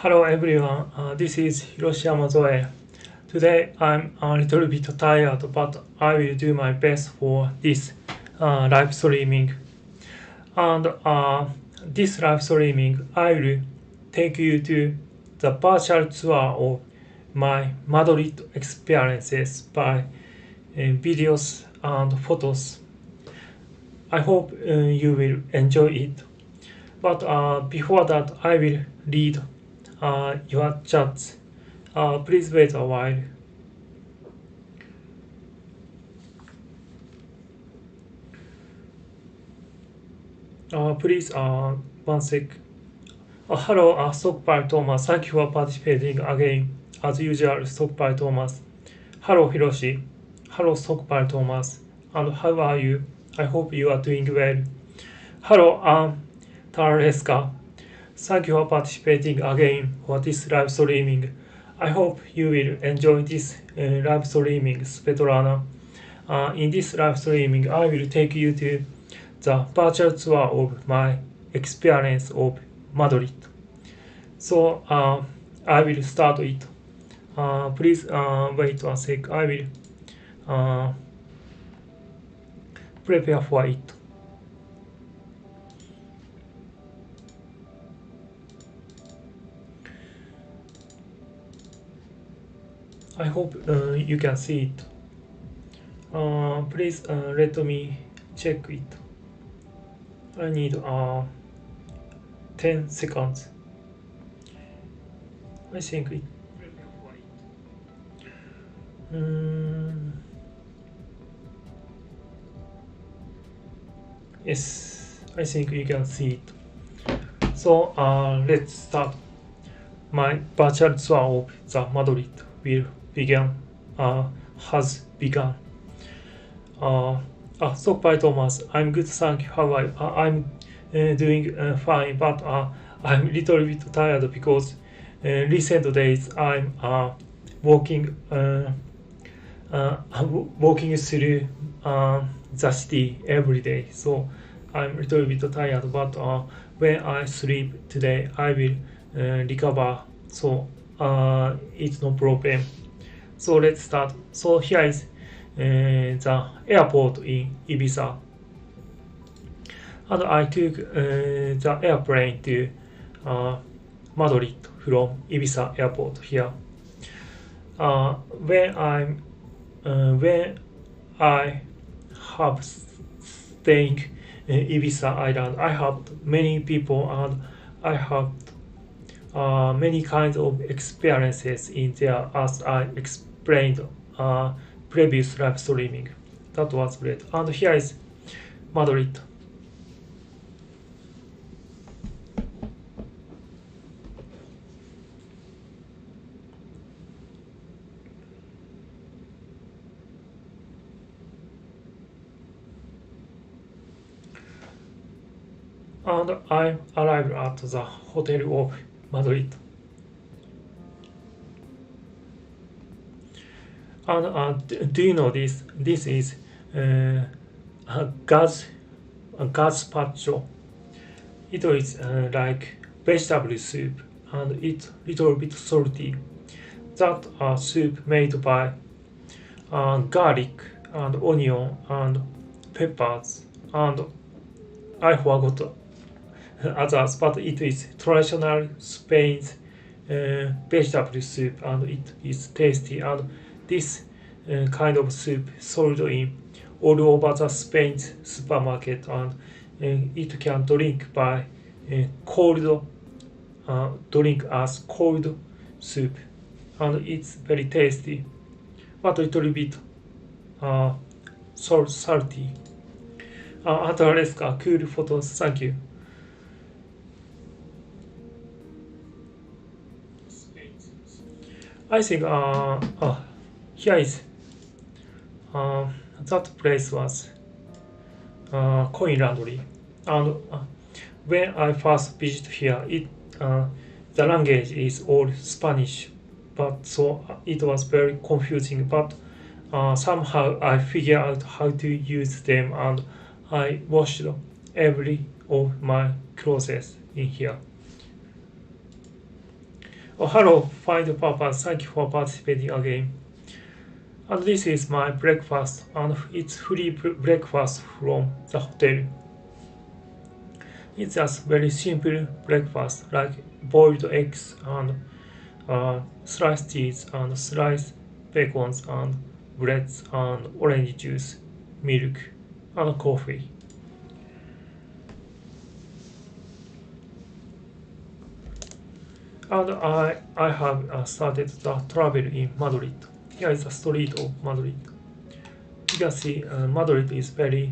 Hello everyone, this is Hiroshi Yamazoe. Today I'm a little bit tired, but I will do my best for this live streaming. And this live streaming, I will take you to the virtual tour of my Madrid experiences by videos and photos. I hope you will enjoy it. But before that, I will read your chats. Please wait a while. Please, one sec. Hello, Stockpile Thomas. Thank you for participating again. As usual, Stockpile Thomas. Hello, Hiroshi. Hello, Stockpile Thomas. And how are you? I hope you are doing well. Hello, Tarareska. Thank you for participating again for this live streaming. I hope you will enjoy this live streaming, Svetlana. In this live streaming, I will take you to the virtual tour of my experience of Madrid. So I will start it. Please wait a sec. I will prepare for it. I hope you can see it. Please let me check it. I need 10 seconds. I think it. Yes, I think you can see it. So let's start. My virtual tour of the Madrid will begin. Has begun. Stockpile Thomas, I'm good, thank you. How are you? I'm doing fine, but I'm a little bit tired because recent days I'm walking walking through the city every day. So I'm a little bit tired, but when I sleep today, I will recover. So it's no problem. So let's start. So here is the airport in Ibiza. And I took the airplane to Madrid from Ibiza airport here. When I have staying in Ibiza Island, I have many people and I have many kinds of experiences in there, as I explained previous live streaming. That was great. And here is Madrid. And I arrived at the Hotel of Madrid. And do you know this? This is a gazpacho. It is like vegetable soup, and it's little bit salty. That soup made by garlic and onion and peppers, and I forgot others, but it is traditional Spain's vegetable soup, and it is tasty. And this kind of soup sold in all over the Spain's supermarket, and it can drink by cold drink as cold soup, and it's very tasty, but a little bit salty. Andreska, cool photos, thank you. I think here is that place was coin laundry, and when I first visited here, the language is all Spanish, but so it was very confusing. But somehow I figured out how to use them, and I washed every of my clothes in here. Oh, hello, find purpose. Thank you for participating again. And this is my breakfast, and it's free breakfast from the hotel. It's just very simple breakfast like boiled eggs and sliced cheese and sliced bacons and breads and orange juice, milk and coffee. And I have started the travel in Madrid. Here is the street of Madrid. You can see Madrid is very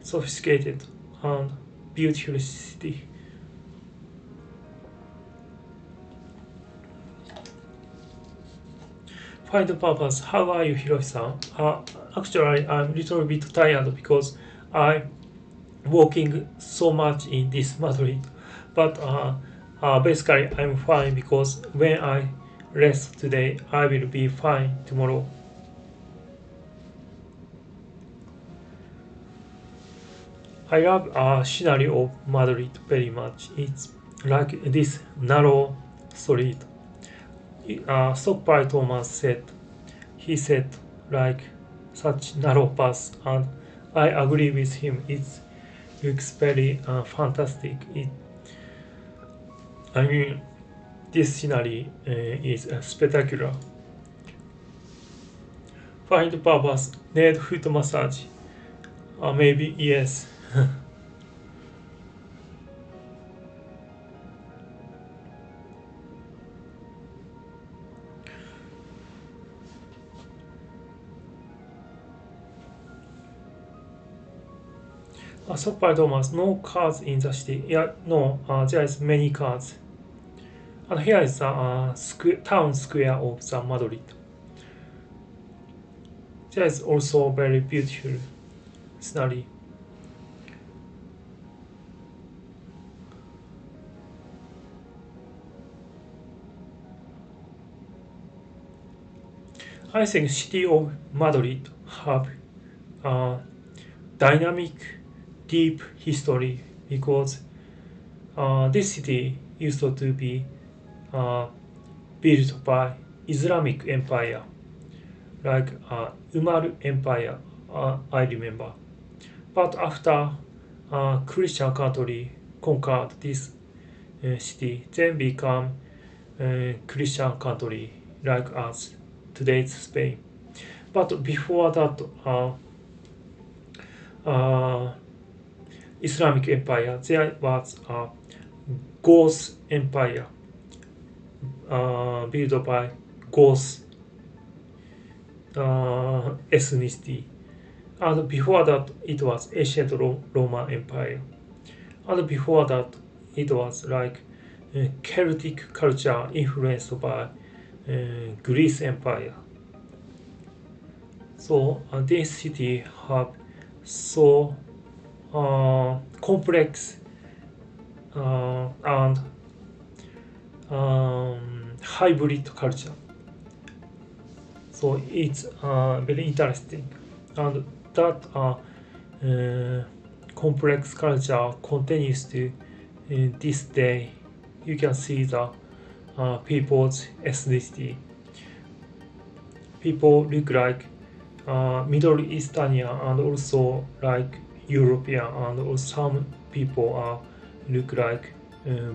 sophisticated and beautiful city. Find the purpose. How are you, Hiroshi-san? Actually, I'm a little bit tired because I'm walking so much in this Madrid. But basically, I'm fine because when I rest today, I will be fine tomorrow. I love scenery of Madrid very much. It's like this narrow street. Stockpile Thomas said, he said like such narrow path, and I agree with him. It looks very fantastic. I mean, this scenery is spectacular. Find purpose, need foot massage. Maybe yes. Stockpile Thomas, no cars in the city. Yeah, no, there is many cars. And here is the town square of the Madrid. There is also very beautiful scenery. I think city of Madrid have dynamic, deep history because this city used to be built by Islamic Empire, like Umar Empire, I remember. But after Christian country conquered this city, then become Christian country like us, today's Spain. But before that, uh, Islamic Empire, there was a Gauss Empire built by Gauss ethnicity. And before that, it was ancient Roman Empire. And before that, it was like Celtic culture influenced by Greece Empire. So this city have so complex and hybrid culture. So it's very interesting, and that complex culture continues to this day. You can see the people's ethnicity. People look like Middle Easternian and also like European, and also some people look like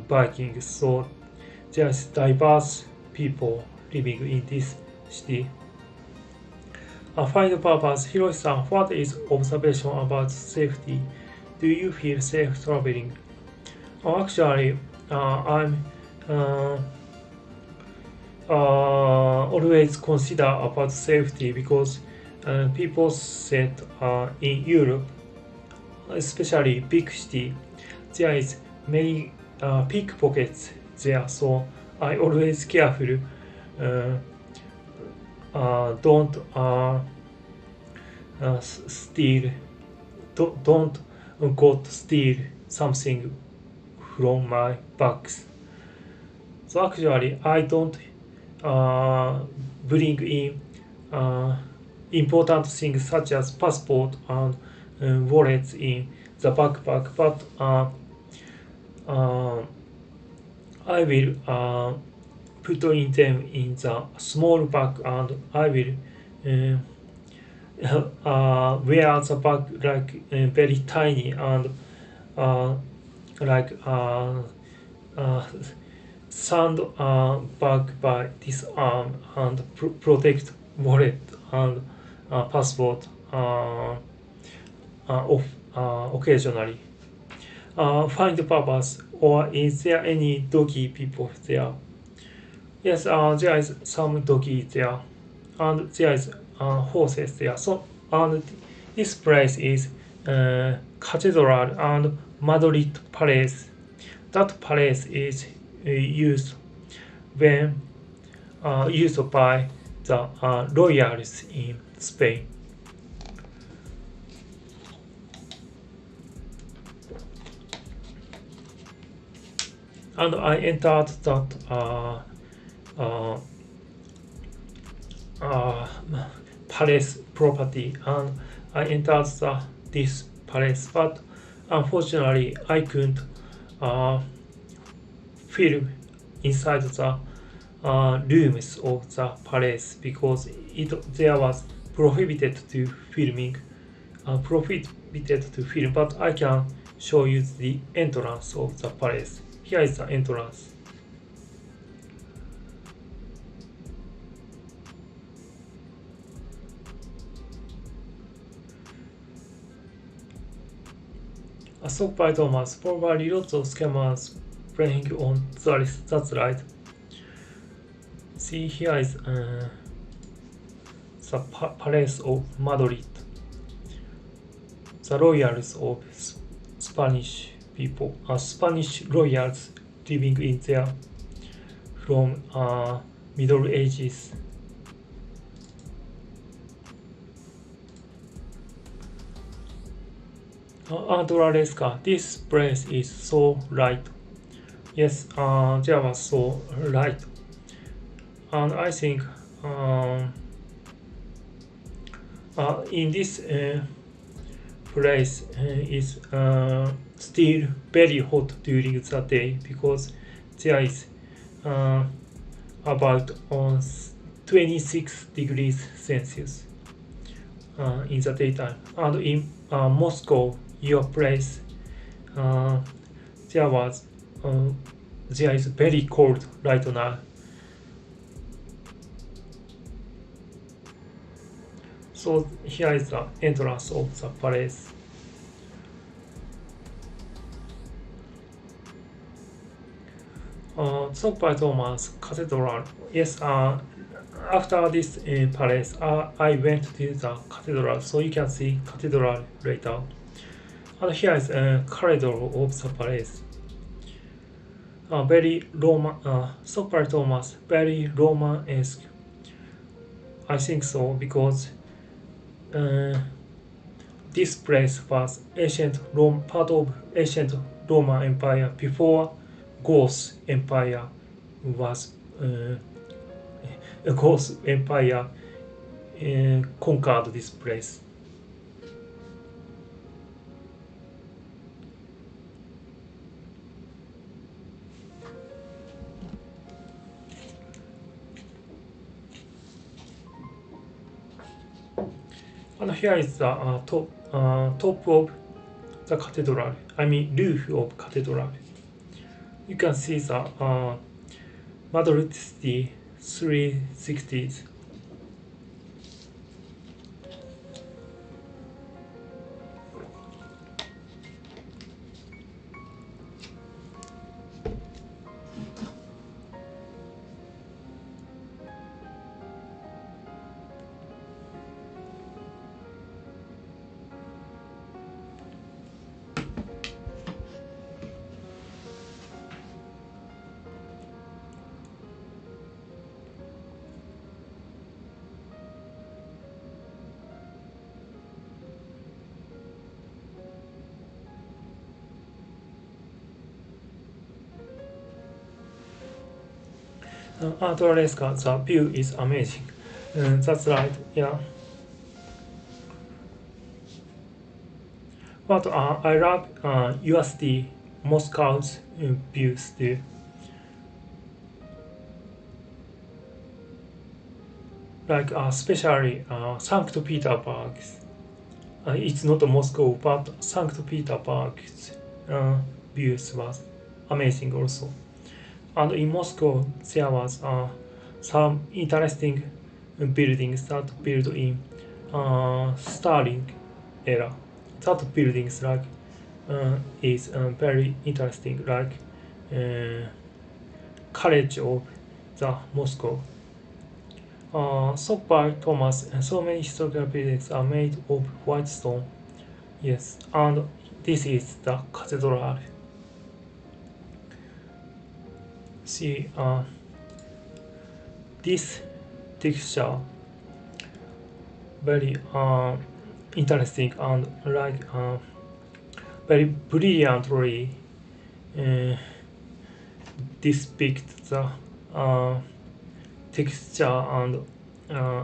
Vikings. So there's diverse people living in this city. Final purpose, Hiroshi-san, what is observation about safety? Do you feel safe traveling? Actually, I'm always consider about safety because people said in Europe, especially big city, there is many pickpockets there. So I always careful. Don't steal. Don't go to steal something from my bags. So actually, I don't bring in important things such as passport and wallets in the backpack, but I will put in them in the small bag, and I will wear the bag like very tiny, and like sand bag by this arm, and protect wallet and passport off occasionally. Find the purpose, or is there any doggy people there? Yes, there is some doggy there, and there is horses there. So, and this place is Cathedral and Madrid Palace. That palace is used when used by the royals in Spain. And I entered that palace property, and I entered this palace, but unfortunately I couldn't film inside the rooms of the palace because there was prohibited to filming, prohibited to film. But I can show you the entrance of the palace. Here is the entrance. Assault by Thomas, probably lots of scammers playing on the list. That's right. See, here is the Palace of Madrid. The royals of Spanish people, Spanish royals living in there from Middle Ages. This place is so light. Yes, there was so light, and I think in this place is still very hot during the day because there is about 26 degrees Celsius in the daytime, and in Moscow, your place, there is very cold right now. So here is the entrance of the palace. St. Thomas Cathedral. Yes, after this palace, I went to the cathedral, so you can see cathedral later. And here is a corridor of the palace. Very Roman, St. Thomas, very Roman-esque. I think so because this place was part of ancient Roman Empire before Goth Empire was Goth Empire conquered this place. And here is the top of the cathedral. I mean roof of cathedral. You can see the Madrid City 360s. The view is amazing. That's right, yeah. But I love USD Moscow's views too. like especially St. Petersburg. It's not Moscow, but St. Petersburg's views was amazing also. And in Moscow, there was some interesting buildings that built in Stalin era. That buildings like is very interesting, like College of the Moscow. So by Thomas, so many historical buildings are made of white stone. Yes, and this is the cathedral. See, this texture very interesting and like very brilliantly depict the texture, and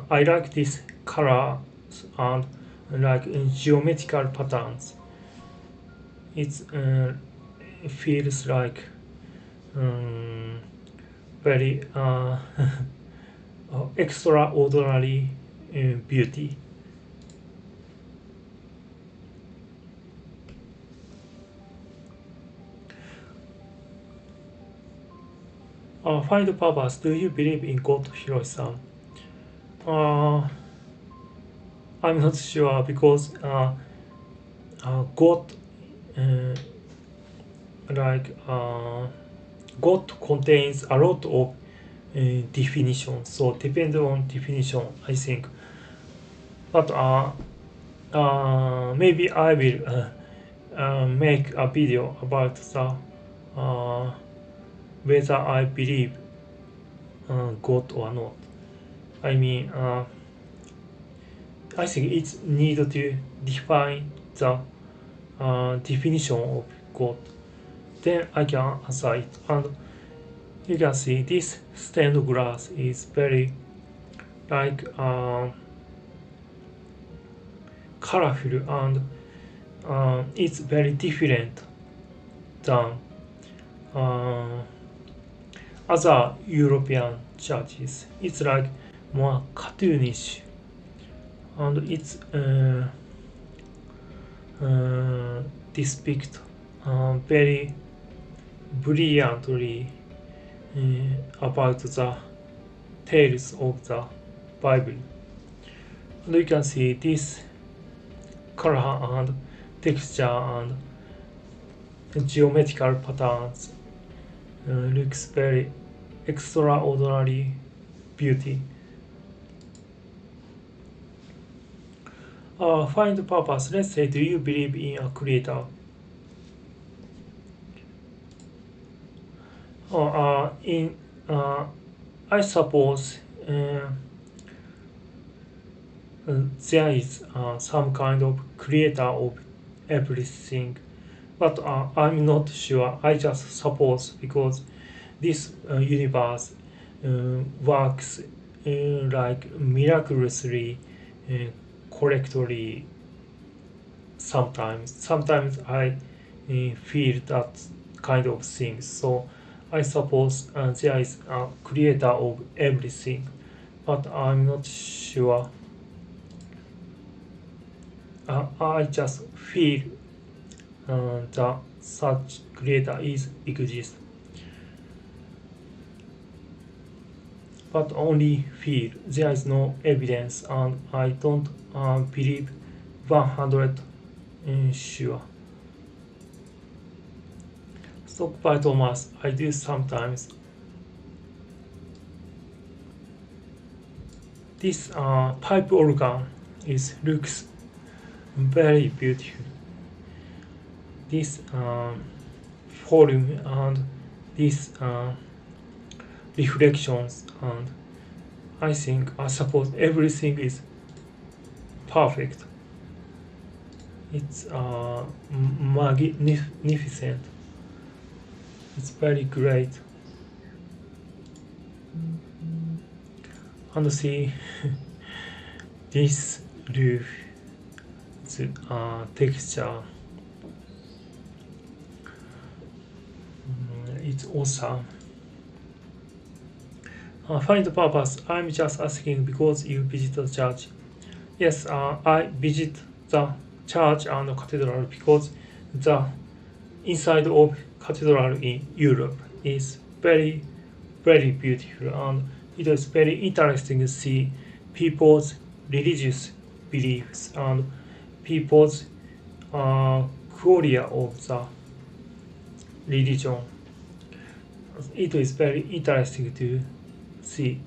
I like this color and like geometrical patterns. It feels like very extraordinary beauty. Find purpose. Do you believe in God, Hiroshi-san? I'm not sure because God, like God contains a lot of definitions, so depend on definition, I think. But maybe I will make a video about the whether I believe God or not. I mean, I think it's need to define the definition of God. Then I can answer it. And you can see this stained glass is very like colorful, and it's very different than other European churches. It's like more cartoonish, and it's depict very brilliantly about the tales of the Bible. And you can see this color and texture and geometrical patterns looks very extraordinary beauty. Find purpose. Let's say, do you believe in a creator? I suppose there is some kind of creator of everything, but I'm not sure. I just suppose because this universe works like miraculously correctly sometimes. Sometimes I feel that kind of things. So I suppose there is a creator of everything, but I'm not sure. I just feel that such creator exists, but only feel. There is no evidence, and I don't believe 100 sure. Stop by Thomas. I do sometimes. This pipe organ looks very beautiful. This volume and these reflections, and I suppose everything is perfect. It's magnificent. It's very great. And see this roof, the texture. It's awesome. Find the purpose. I'm just asking because you visit the church. Yes, I visit the church and cathedral because the inside of cathedral in Europe is very, very beautiful, and it is very interesting to see people's religious beliefs and people's quality of the religion. It is very interesting to see.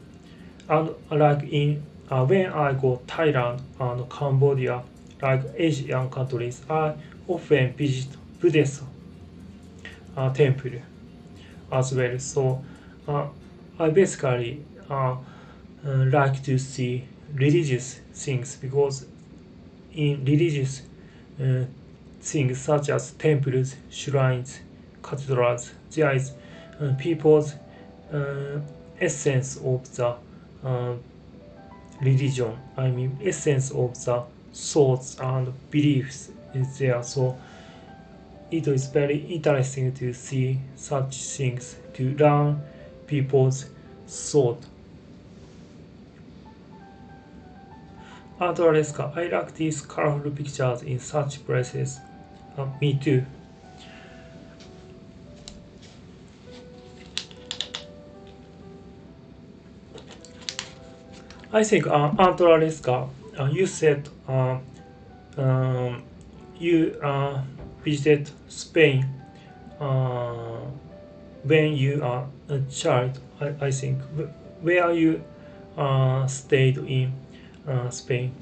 And like in when I go Thailand and Cambodia, like Asian countries, I often visit Buddhist temple as well. So I basically like to see religious things because in religious uh, things such as temples, shrines, cathedrals, there is people's essence of the uh, religion. I mean, essence of the thoughts and beliefs is there. So it is very interesting to see such things, to learn people's thought. Art Alaska, I like these colorful pictures in such places. Me too. I think Art Alaska, you said um, you visited Spain when you are a child. I think where you stayed in Spain.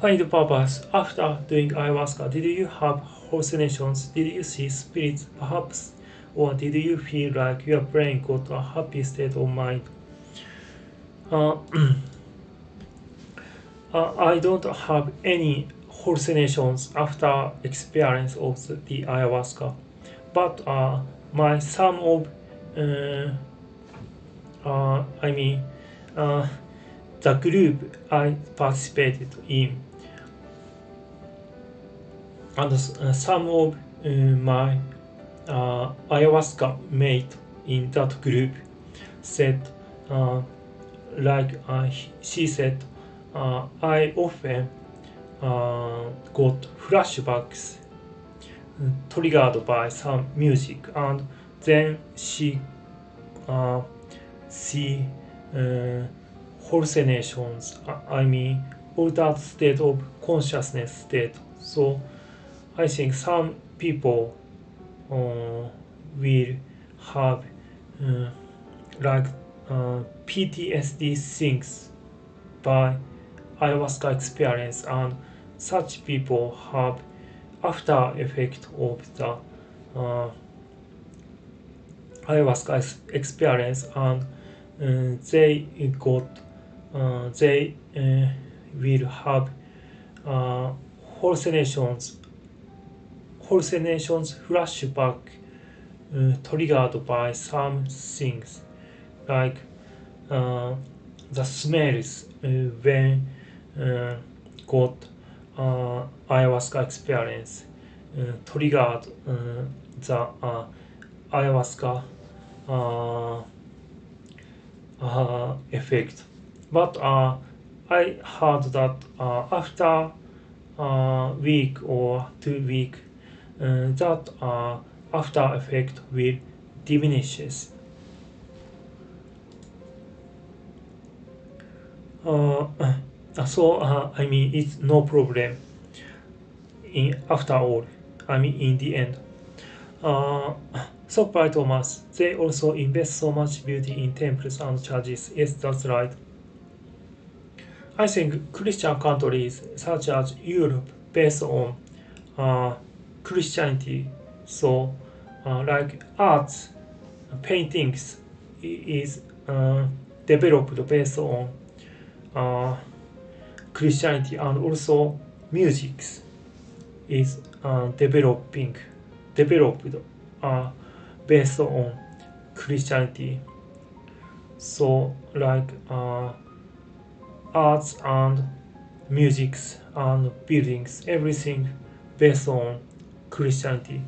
Find the purpose. After doing ayahuasca, did you have hallucinations? Did you see spirits, perhaps? Or did you feel like your brain got a happy state of mind? Uh, I don't have any hallucinations after experience of the ayahuasca, but my some of uh, I mean the group I participated in, and some of my ayahuasca mate in that group said, like she said, I often got flashbacks triggered by some music, and then she see hallucinations. I mean, altered state of consciousness state. So I think some people will have like PTSD things by ayahuasca experience, and such people have after effect of the ayahuasca experience, and they got they will have hallucinations flashback triggered by some things like the smells when got ayahuasca experience triggered the ayahuasca effect. But I heard that after a week or 2 week, that after effect will diminishes. Uh, so I mean it's no problem in after all. I mean in the end. Uh, so by Thomas, they also invest so much beauty in temples and churches. Yes, that's right. I think Christian countries such as Europe based on uh, Christianity, so like arts, paintings is developed based on uh, Christianity, and also music is developed uh, based on Christianity. So like arts and musics and buildings, everything based on Christianity,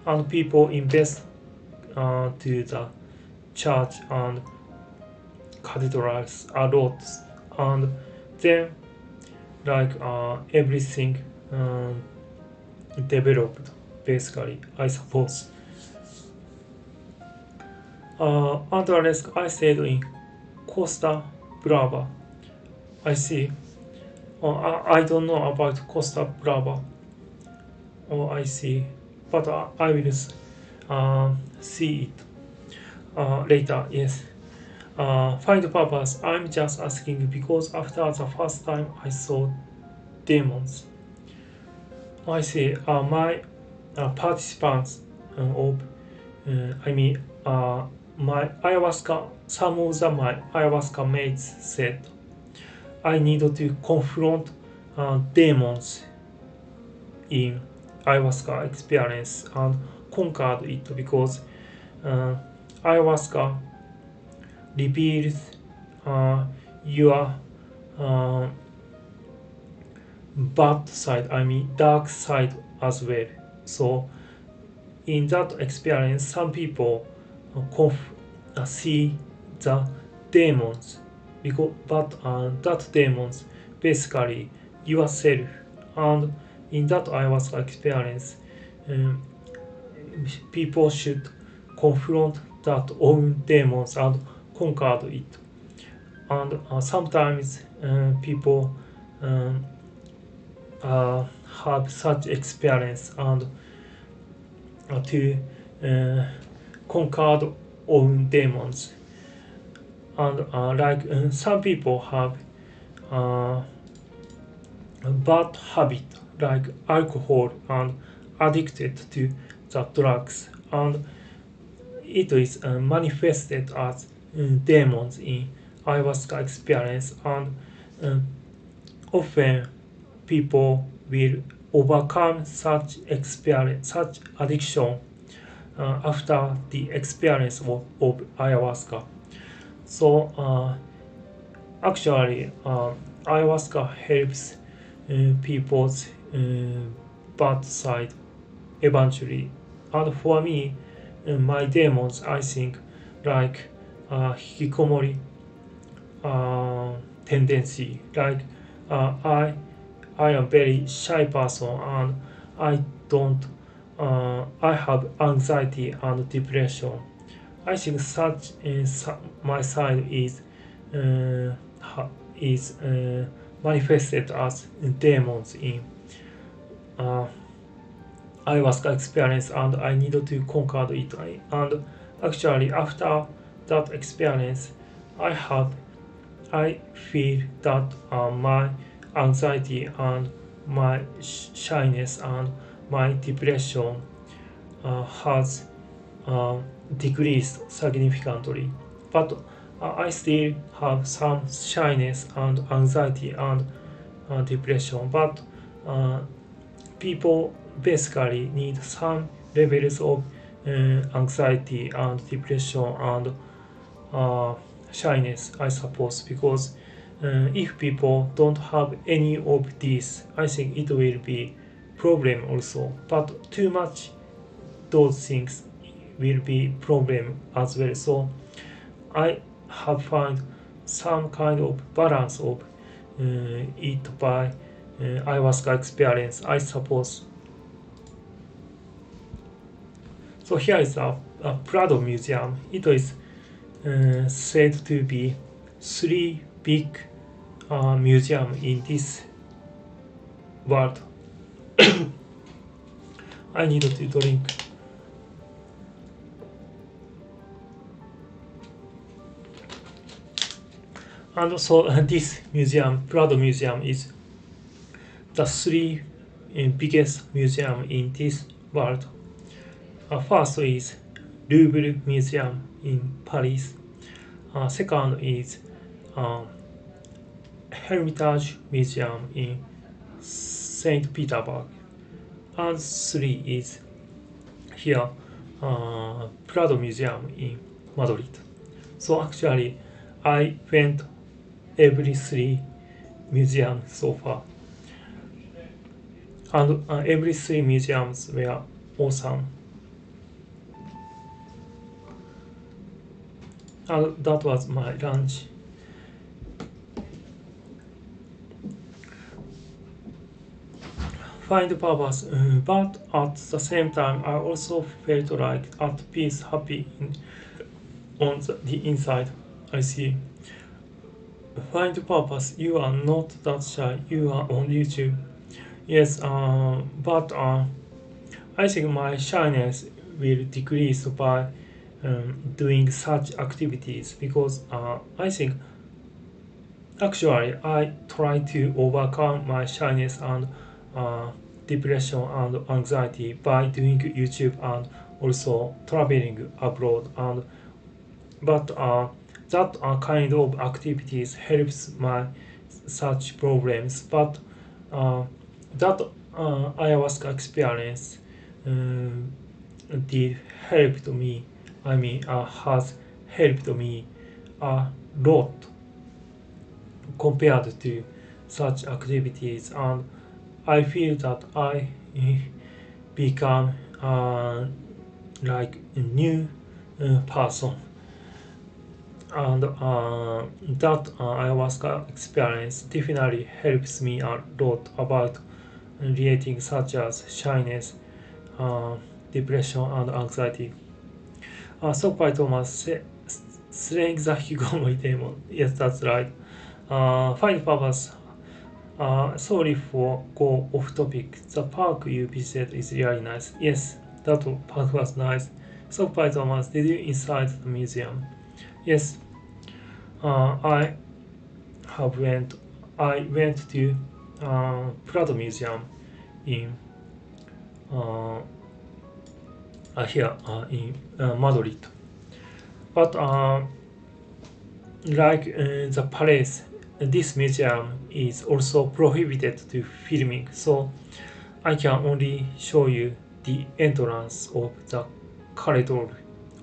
and people invest to the church and cathedrals a lot, and then everything developed basically, I suppose. Andres, I stayed in Costa Brava. I see. I don't know about Costa Brava. Oh, I see. But I will see it later. Yes. Find purpose. I'm just asking because after the first time I saw demons. I see. My participants of, I mean, my ayahuasca. Some of my ayahuasca mates said I need to confront demons in ayahuasca experience and conquered it because ayahuasca reveals your uh, bad side, I mean dark side as well. So in that experience, some people see the demons because but that demons basically yourself, and in that ayahuasca experience, um, people should confront that own demons and conquer it. And sometimes people um, have such experience and to conquer own demons. And some people have uh, a bad habit like alcohol and addicted to the drugs, and it is manifested as demons in ayahuasca experience, and uh, often people will overcome such experience, such addiction after the experience of ayahuasca. So actually, ayahuasca helps people's bad side eventually. And for me, my demons, I think, like hikikomori tendency. Like uh, I, I am very shy person, and I don't. I have anxiety and depression. I think such my side uh, is manifested as demons in uh, ayahuasca experience, and I needed to conquer it. And actually, after that experience, I have I feel that my anxiety and my shyness and my depression has uh, decreased significantly. But I still have some shyness and anxiety and depression. But uh, people basically need some levels of anxiety and depression and uh, shyness, I suppose, because if people don't have any of these, I think it will be problem also. But too much those things will be problem as well. So I have found some kind of balance of it by ayahuasca experience, I suppose. So here is a Prado Museum. It is said to be three big museum in this world. I need to drink. And so this museum, Prado Museum, is the three biggest museum in this world. First is Louvre Museum in Paris. Second is Hermitage Museum in Saint Petersburg. And three is here Prado Museum in Madrid. So actually, I went every three museums so far, and every three museums were awesome. And that was my lunch. Find purpose, but at the same time, I also felt like at peace, happy on the inside. I see. Find purpose. You are not that shy. You are on YouTube. Yes, but I think my shyness will decrease by doing such activities because I think actually I try to overcome my shyness and uh, depression and anxiety by doing YouTube and also traveling abroad and but that kind of activities helps my such problems but uh, that ayahuasca experience um, did helped me has helped me a lot compared to such activities and I feel that I become like a new person and that ayahuasca experience definitely helps me a lot about relating such as shyness, uh, depression and anxiety. Sockby Thomas, slaying the Hikikomori demon. Yes, that's right. Find purpose. Sorry for go off topic. The park you visited is really nice. Yes, that park was nice. Sockby Thomas, did you inside the museum? Yes, I have went. I went to Prado Museum in uh, here in Madrid. But like the palace, this museum is also prohibited to filming, so I can only show you the entrance of the corridor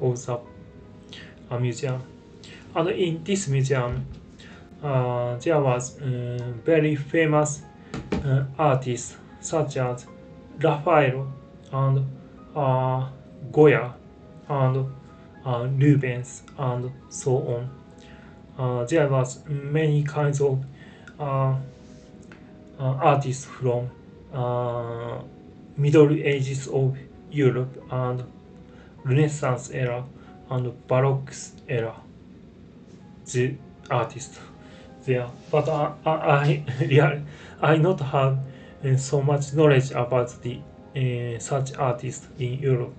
of the museum. And in this museum, there was very famous artists such as Raphael and uh, Goya and Rubens and so on. There was many kinds of uh, artists from uh, Middle Ages of Europe and Renaissance era and Baroque era. The artists there, but I not have so much knowledge about the such artists in Europe.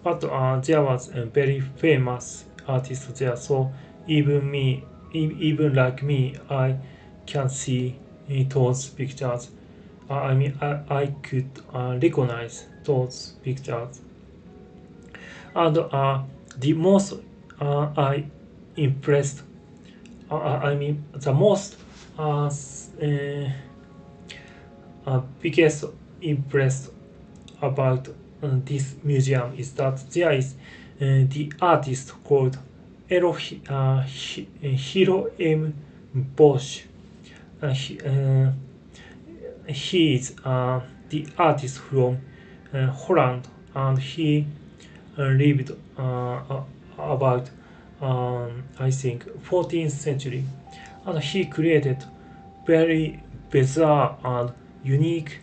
But there was a very famous artist there, so even me, even like me, I can see those pictures. I could recognize those pictures. And the most I impressed, the most biggest impressed about this museum is that there is the artist called Hiro M. Bosch. He, he is the artist from Holland and he lived about I think 14th century and he created very bizarre and unique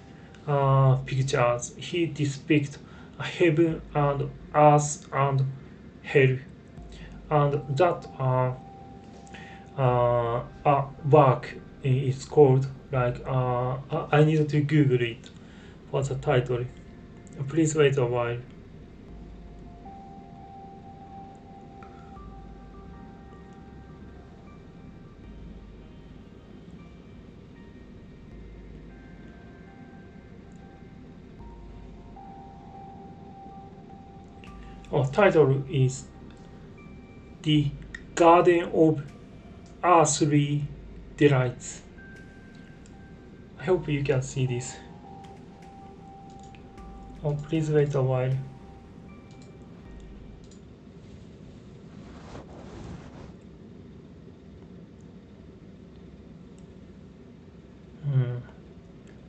pictures. He depicts heaven and earth and hell, and that work is called like I need to Google it for the title. Please wait a while. Title is The Garden of Earthly Delights. I hope you can see this. Please wait a while.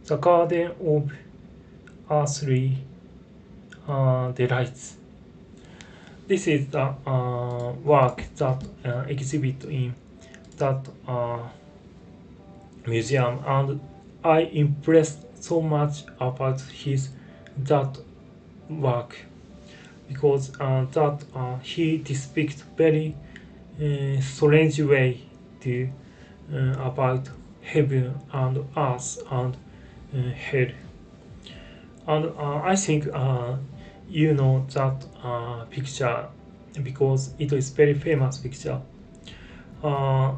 The Garden of Earthly Delights. This is the work that exhibit in that museum, and I impressed so much about his that work because that he depicts very strange way to about heaven and earth and hell. And I think you know that picture because it is very famous picture.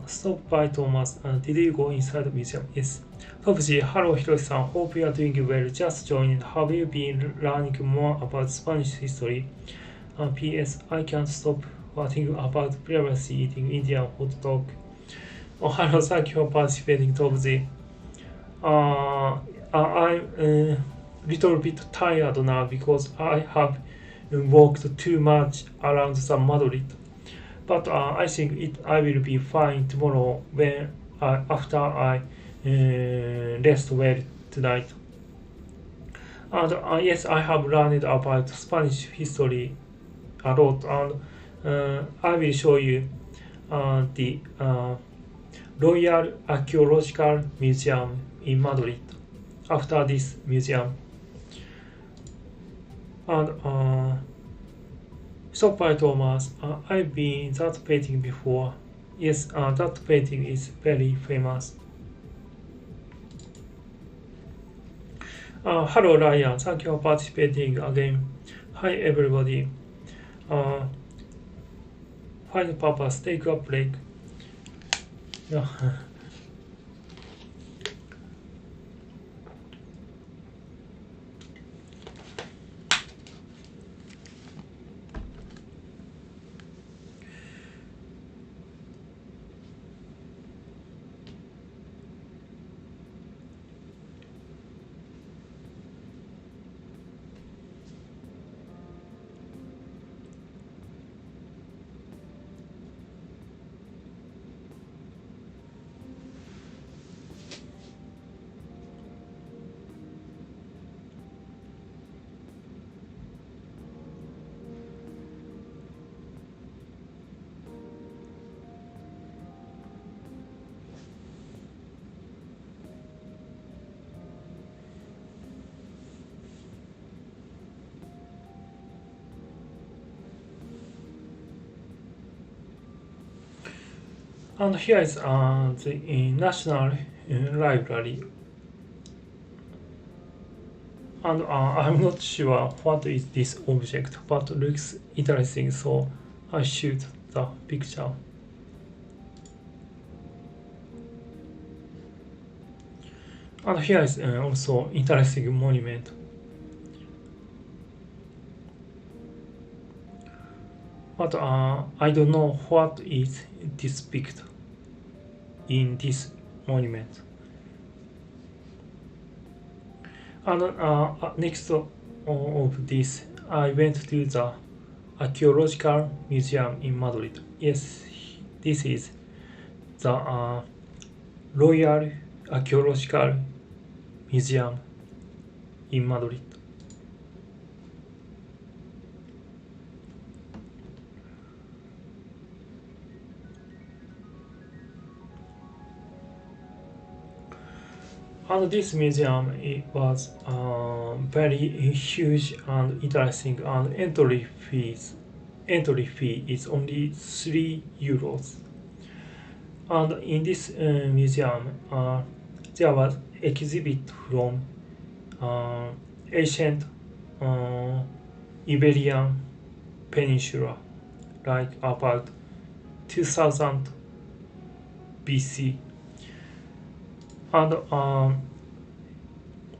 Stop by Thomas. Did you go inside the museum? Yes. Topsy, hello Hiroshi-san. Hope you are doing well. Just joined. Have you been learning more about Spanish history? P.S. I can't stop thinking about previously eating Indian hot dog. Oh, hello, thank you for participating, Topsy. I'm a little bit tired now because I have walked too much around the Madrid. But I think I will be fine tomorrow when after I rest well tonight. And yes, I have learned about Spanish history a lot, and I will show you the Royal Archaeological Museum in Madrid after this museum. And stop by Thomas. I've been that painting before. Yes, that painting is very famous. Hello Ryan, thank you for participating again. Hi everybody. Find purpose, take a break. Yeah. And here is the National Library. And I'm not sure what is this object, but looks interesting, so I shoot the picture. And here is also interesting monument. But I don't know what is depicted in this monument. And next of this, I went to the Archaeological Museum in Madrid. Yes, this is the Royal Archaeological Museum in Madrid. And this museum it was very huge and interesting, and entry fee is only €3. And in this museum there was exhibit from ancient Iberian Peninsula, like about 2000 BC. And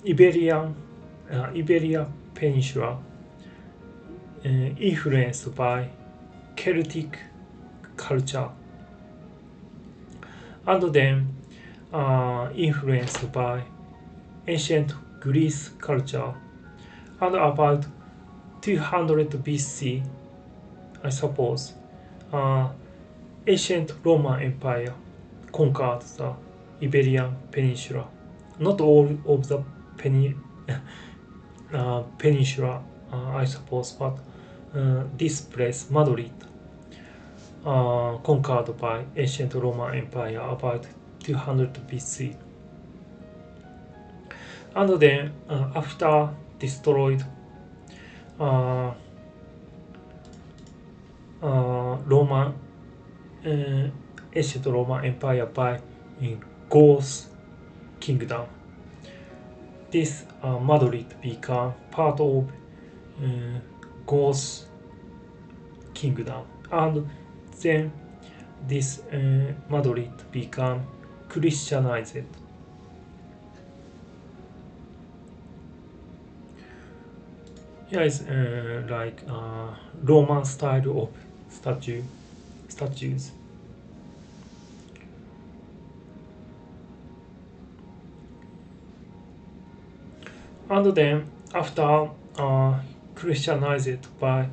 Iberia Peninsula influenced by Celtic culture, and then influenced by ancient Greece culture, and about 200 BC, I suppose, ancient Roman Empire conquered the Iberian Peninsula. Not all of the peninsula, I suppose, but this place, Madrid, conquered by ancient Roman Empire about 200 BC. And then after destroyed uh, Roman ancient Roman Empire by Goth's kingdom, this Madrid became part of Goth's kingdom, and then this Madrid became Christianized. Here is like Roman style of statues. And then after Christianized by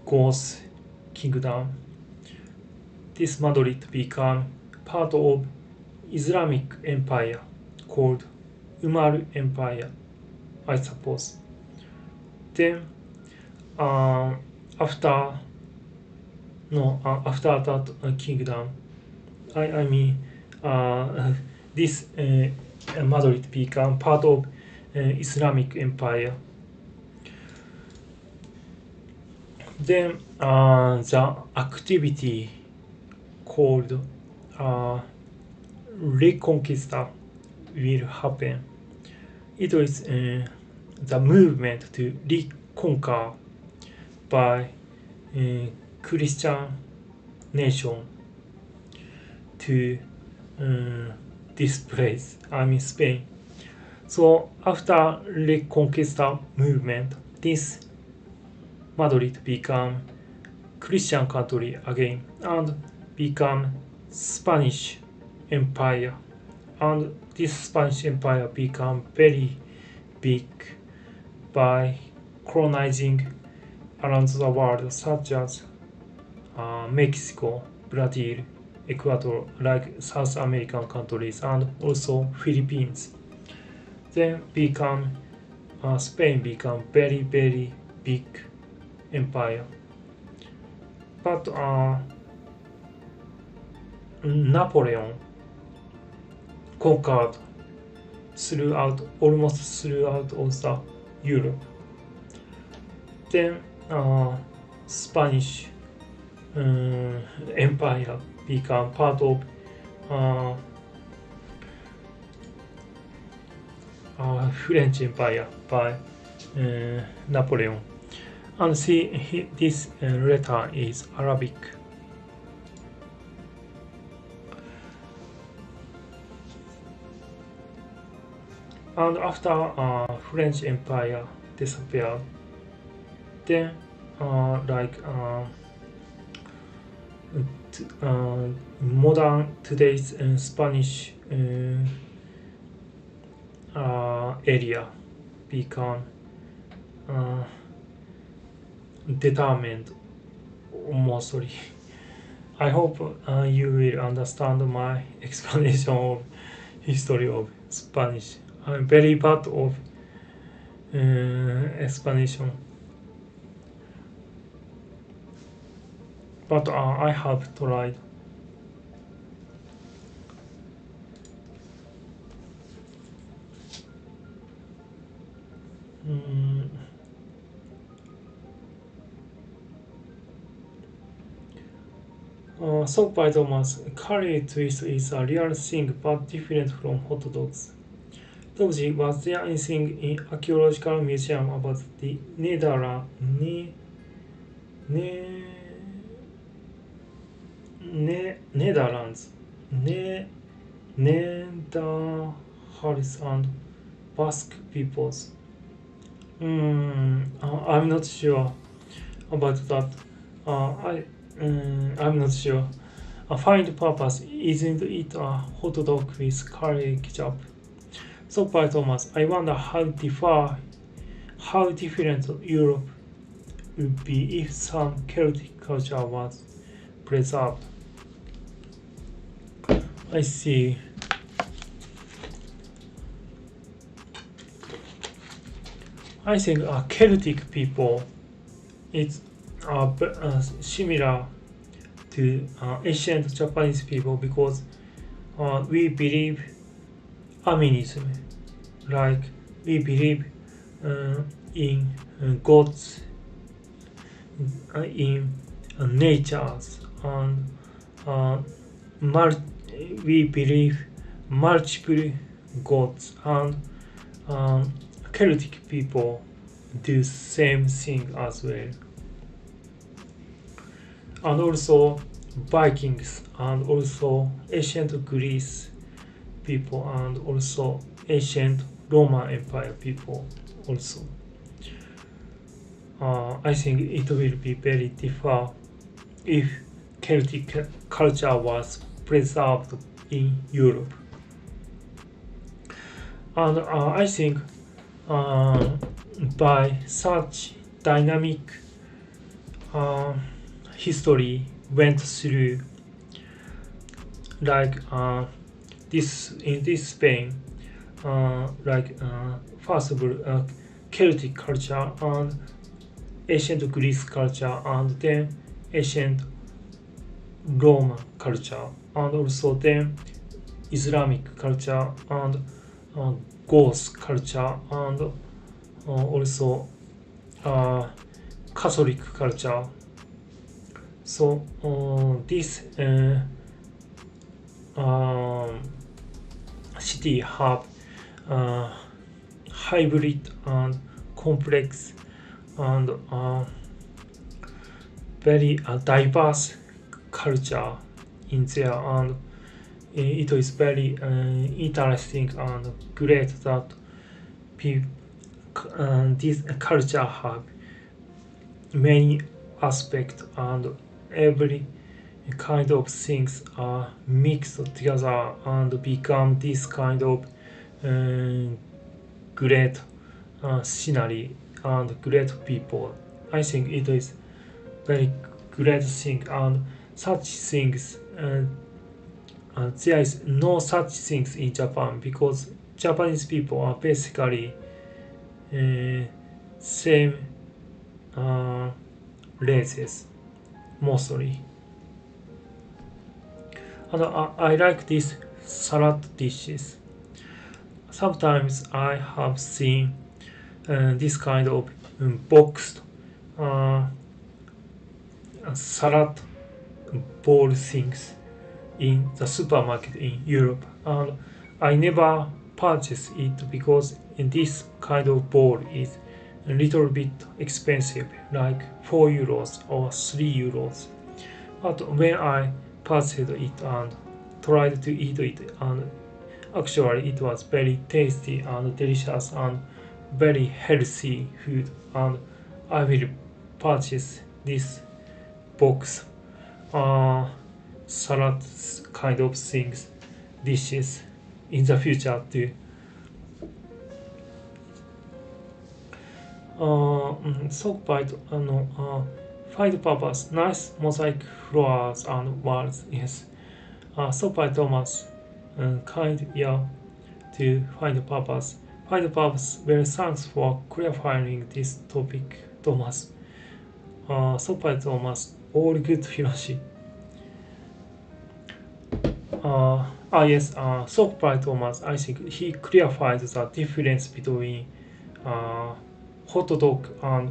Goth's kingdom, this Madrid became part of Islamic empire called Umar Empire, I suppose. Then after that kingdom, I mean this Madrid became part of Islamic empire. Then the activity called Reconquista will happen. It is the movement to reconquer by Christian nation to this place, I mean Spain. So after Reconquista movement, this Madrid became Christian country again and become Spanish Empire. And this Spanish Empire became very big by colonizing around the world, such as Mexico, Brazil, Ecuador, like South American countries, and also Philippines. Then Spain become very big empire. But Napoleon conquered almost throughout of the Europe. Then Spanish empire become part of French empire by Napoleon. And see, this letter is Arabic. And after French Empire disappeared, then modern today's Spanish area become determined mostly. I hope you will understand my explanation of history of Spanish. I'm very bad of explanation, but I have tried. So by Thomas, curry twist is a real thing but different from hot dogs. Toby, was there anything in archaeological museum about the Netherlands? Netherlands and Basque peoples. I'm not sure about that. I'm not sure. A find purpose isn't it a hot dog with curry ketchup? So by Thomas, I wonder how different Europe would be if some Celtic culture was preserved. I see. I think Celtic people it's similar to ancient Japanese people because we believe animism, like we believe in gods, in natures, and uh, we believe multiple gods, and Celtic people do same thing as well, and also Vikings, and also ancient Greece people, and also ancient Roman Empire people also. I think it will be very different if Celtic culture was preserved in Europe. And I think by such dynamic uh, history went through, like this in this Spain, first of all Celtic culture and ancient Greece culture, and then ancient Roman culture, and also then Islamic culture, and Gauls culture, and also Catholic culture. So this city have hybrid and complex and very diverse culture in there, and it is very interesting and great that this culture have many aspects, and every kind of things are mixed together and become this kind of great scenery and great people. I think it is very great thing, and such things there is no such things in Japan because Japanese people are basically same races mostly. And I like these salad dishes. Sometimes I have seen this kind of boxed salad bowl things in the supermarket in Europe, and I never purchase it because in this kind of bowl is a little bit expensive, like 4 euros or 3 euros. But when I purchased it and tried to eat it, and actually it was very tasty and delicious and very healthy food, and I will purchase this box salad kind of things, dishes in the future too. Sockbite, find purpose, nice mosaic floors and walls, yes. Sockbite Thomas, kind ear to find purpose. Find purpose, well, thanks for clarifying this topic, Thomas. Sockbite Thomas, all good, Hiroshi. Yes, Sockbite Thomas, I think he clarified the difference between hot dog and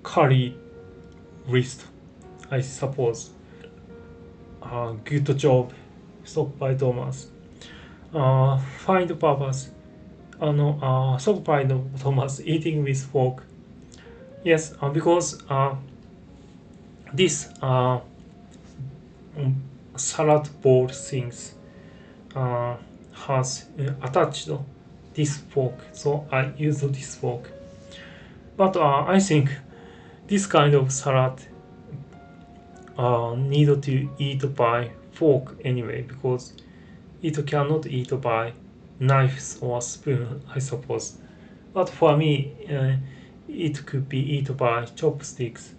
curry wrist, I suppose. Good job, Sockbite Thomas. Find purpose. Sockbite Thomas eating with fork. Yes, because this salad bowl things has attached this fork, so I use this fork. But I think this kind of salad need to eat by fork anyway because it cannot eat by knives or spoon, I suppose. But for me, it could be eaten by chopsticks.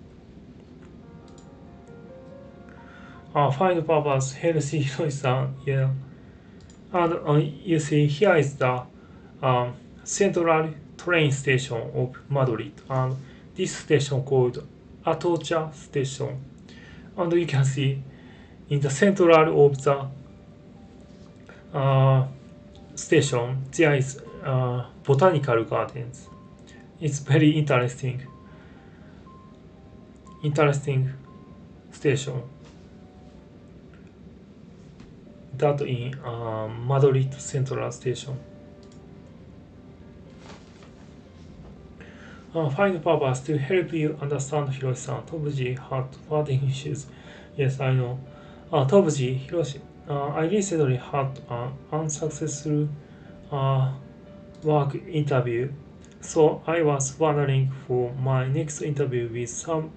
Find purpose, healthy choice, yeah. And you see, here is the central train station of Madrid, and this station called Atocha station. And you can see in the central of the station there is botanical gardens. It's very interesting station that in Madrid Central Station. Find purpose to help you understand Hiroshi-san. Tobuji had wording issues. Yes, I know. Tobuji, Hiroshi, I recently had an unsuccessful work interview, so I was wondering for my next interview with some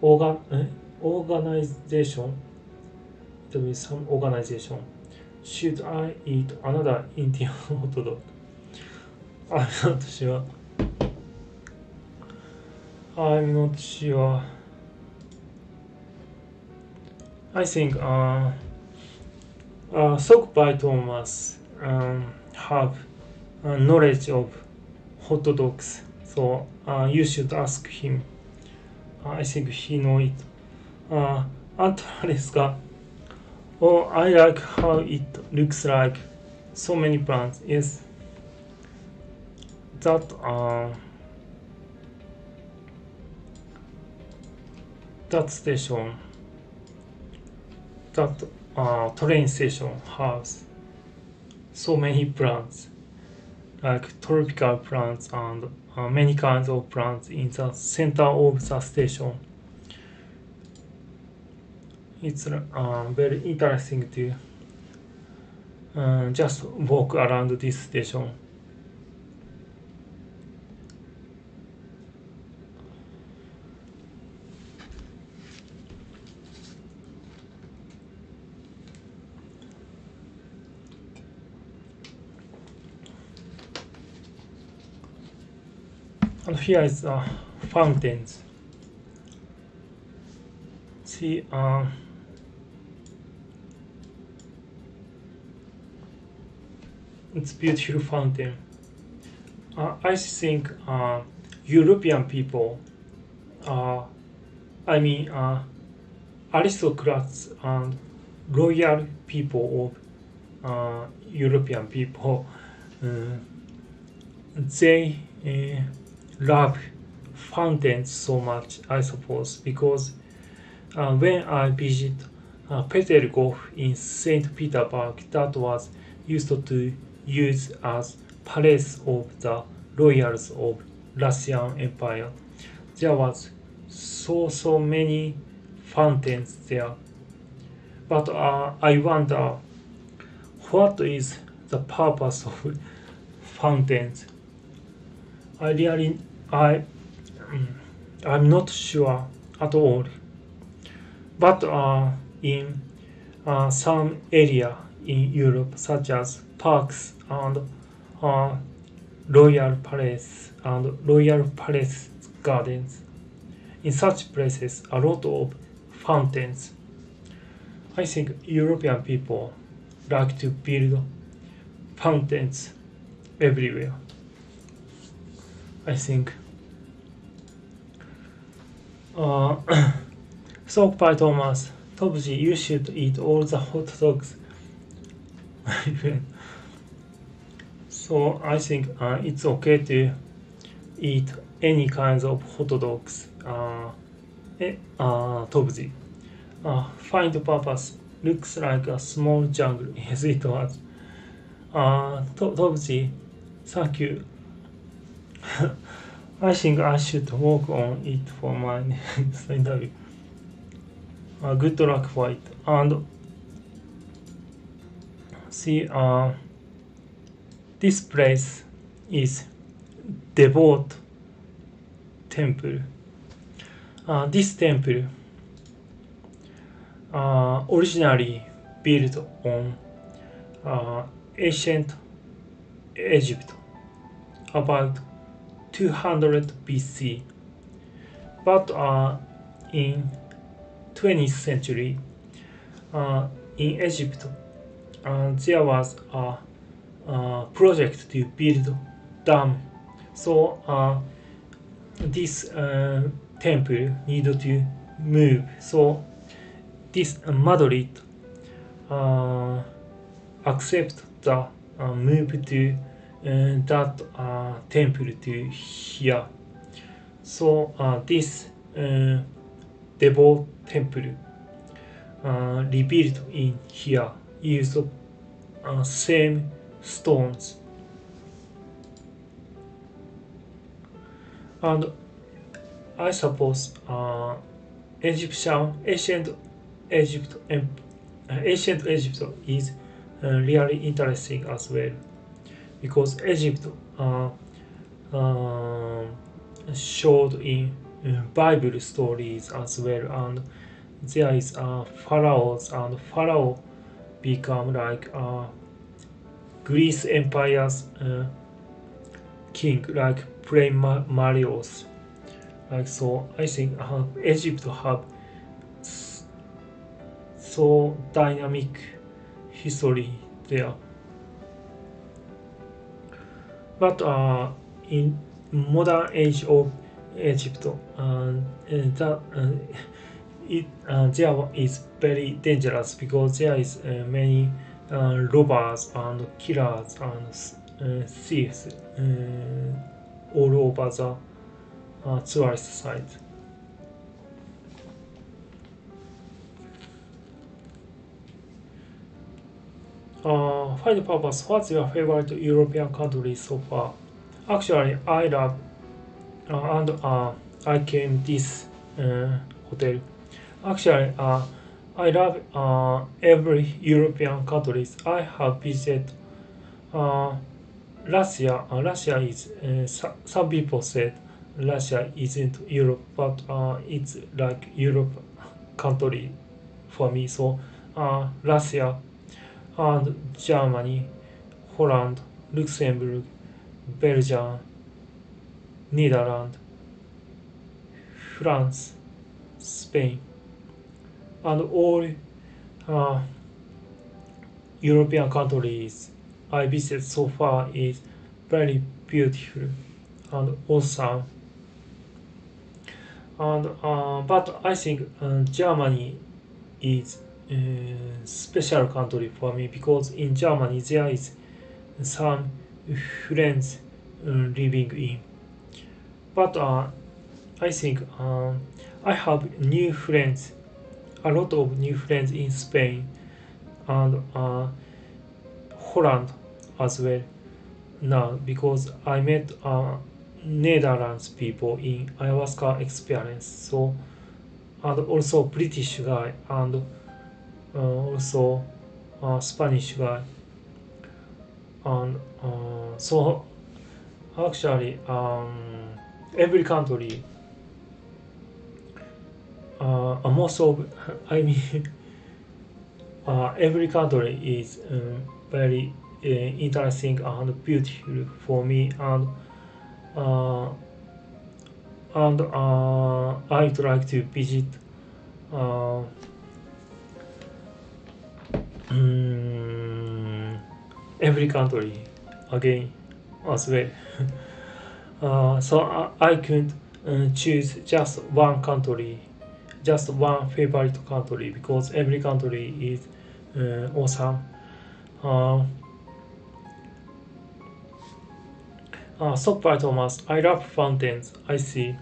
organization. With some organization. Should I eat another Indian hot dog? I'm not sure. I think Sokpai Thomas have knowledge of hot dogs, so you should ask him. I think he know it. あんたあれですか? Oh, I like how it looks like so many plants. Yes, that station, that train station has so many plants, like tropical plants and many kinds of plants in the center of the station. It's very interesting to just walk around this station. And here is fountains. See, it's beautiful fountain. I think European people, aristocrats and royal people of European people, they love fountains so much, I suppose, because when I visit Petergov in St. Petersburg, that was used to use as palace of the royals of Russian Empire. There was so many fountains there. But I wonder what is the purpose of fountains. I'm not sure at all. But in some area in Europe, such as parks and royal palace gardens, in such places, a lot of fountains. I think European people like to build fountains everywhere. I think. Sokpai Thomas, Tobuji, you should eat all the hot dogs. So I think it's okay to eat any kinds of hot dogs. Tobuji. Find purpose looks like a small jungle. Yes, it was. Tobuji, thank you. I think I should work on it for my next interview. Good luck for it. And see, this place is Devote Temple. This temple originally built on ancient Egypt about 200 BC, but in 20th century in Egypt there was a project to build dam. So this temple needed to move. So this Madrid accept the move to that temple to here. So this devout temple rebuilt in here used same stones. And I suppose ancient Egypt is really interesting as well, because Egypt showed in Bible stories as well, and there is pharaohs, and pharaoh become like Greece empire's king, like Marios. Like, so I think Egypt have so dynamic history there. But in modern age of Egypt, there is very dangerous, because there is many robbers and killers and thieves all over the tourist site. Final purpose. What's your favorite European country so far? Actually, I love and I came this hotel. Actually, I love every European countries I have visited. Russia. Russia is some people said Russia isn't Europe, but it's like Europe country for me. So Russia and Germany, Holland, Luxembourg, Belgium, Netherlands, France, Spain, and all European countries I visited so far is very beautiful and awesome. And but I think Germany is a special country for me, because in Germany there is some friends living in. But I think I have new friends, a lot of new friends in Spain and Holland as well now, because I met Netherlands people in ayahuasca experience. So, and also British guy, and also Spanish guy, and so actually every country, most of I mean every country is very interesting and beautiful for me, uh, and I'd like to visit uh, every country again as well. So I could choose just one country, just one favorite country, because every country is awesome. Stop by Thomas. I love fountains. I see.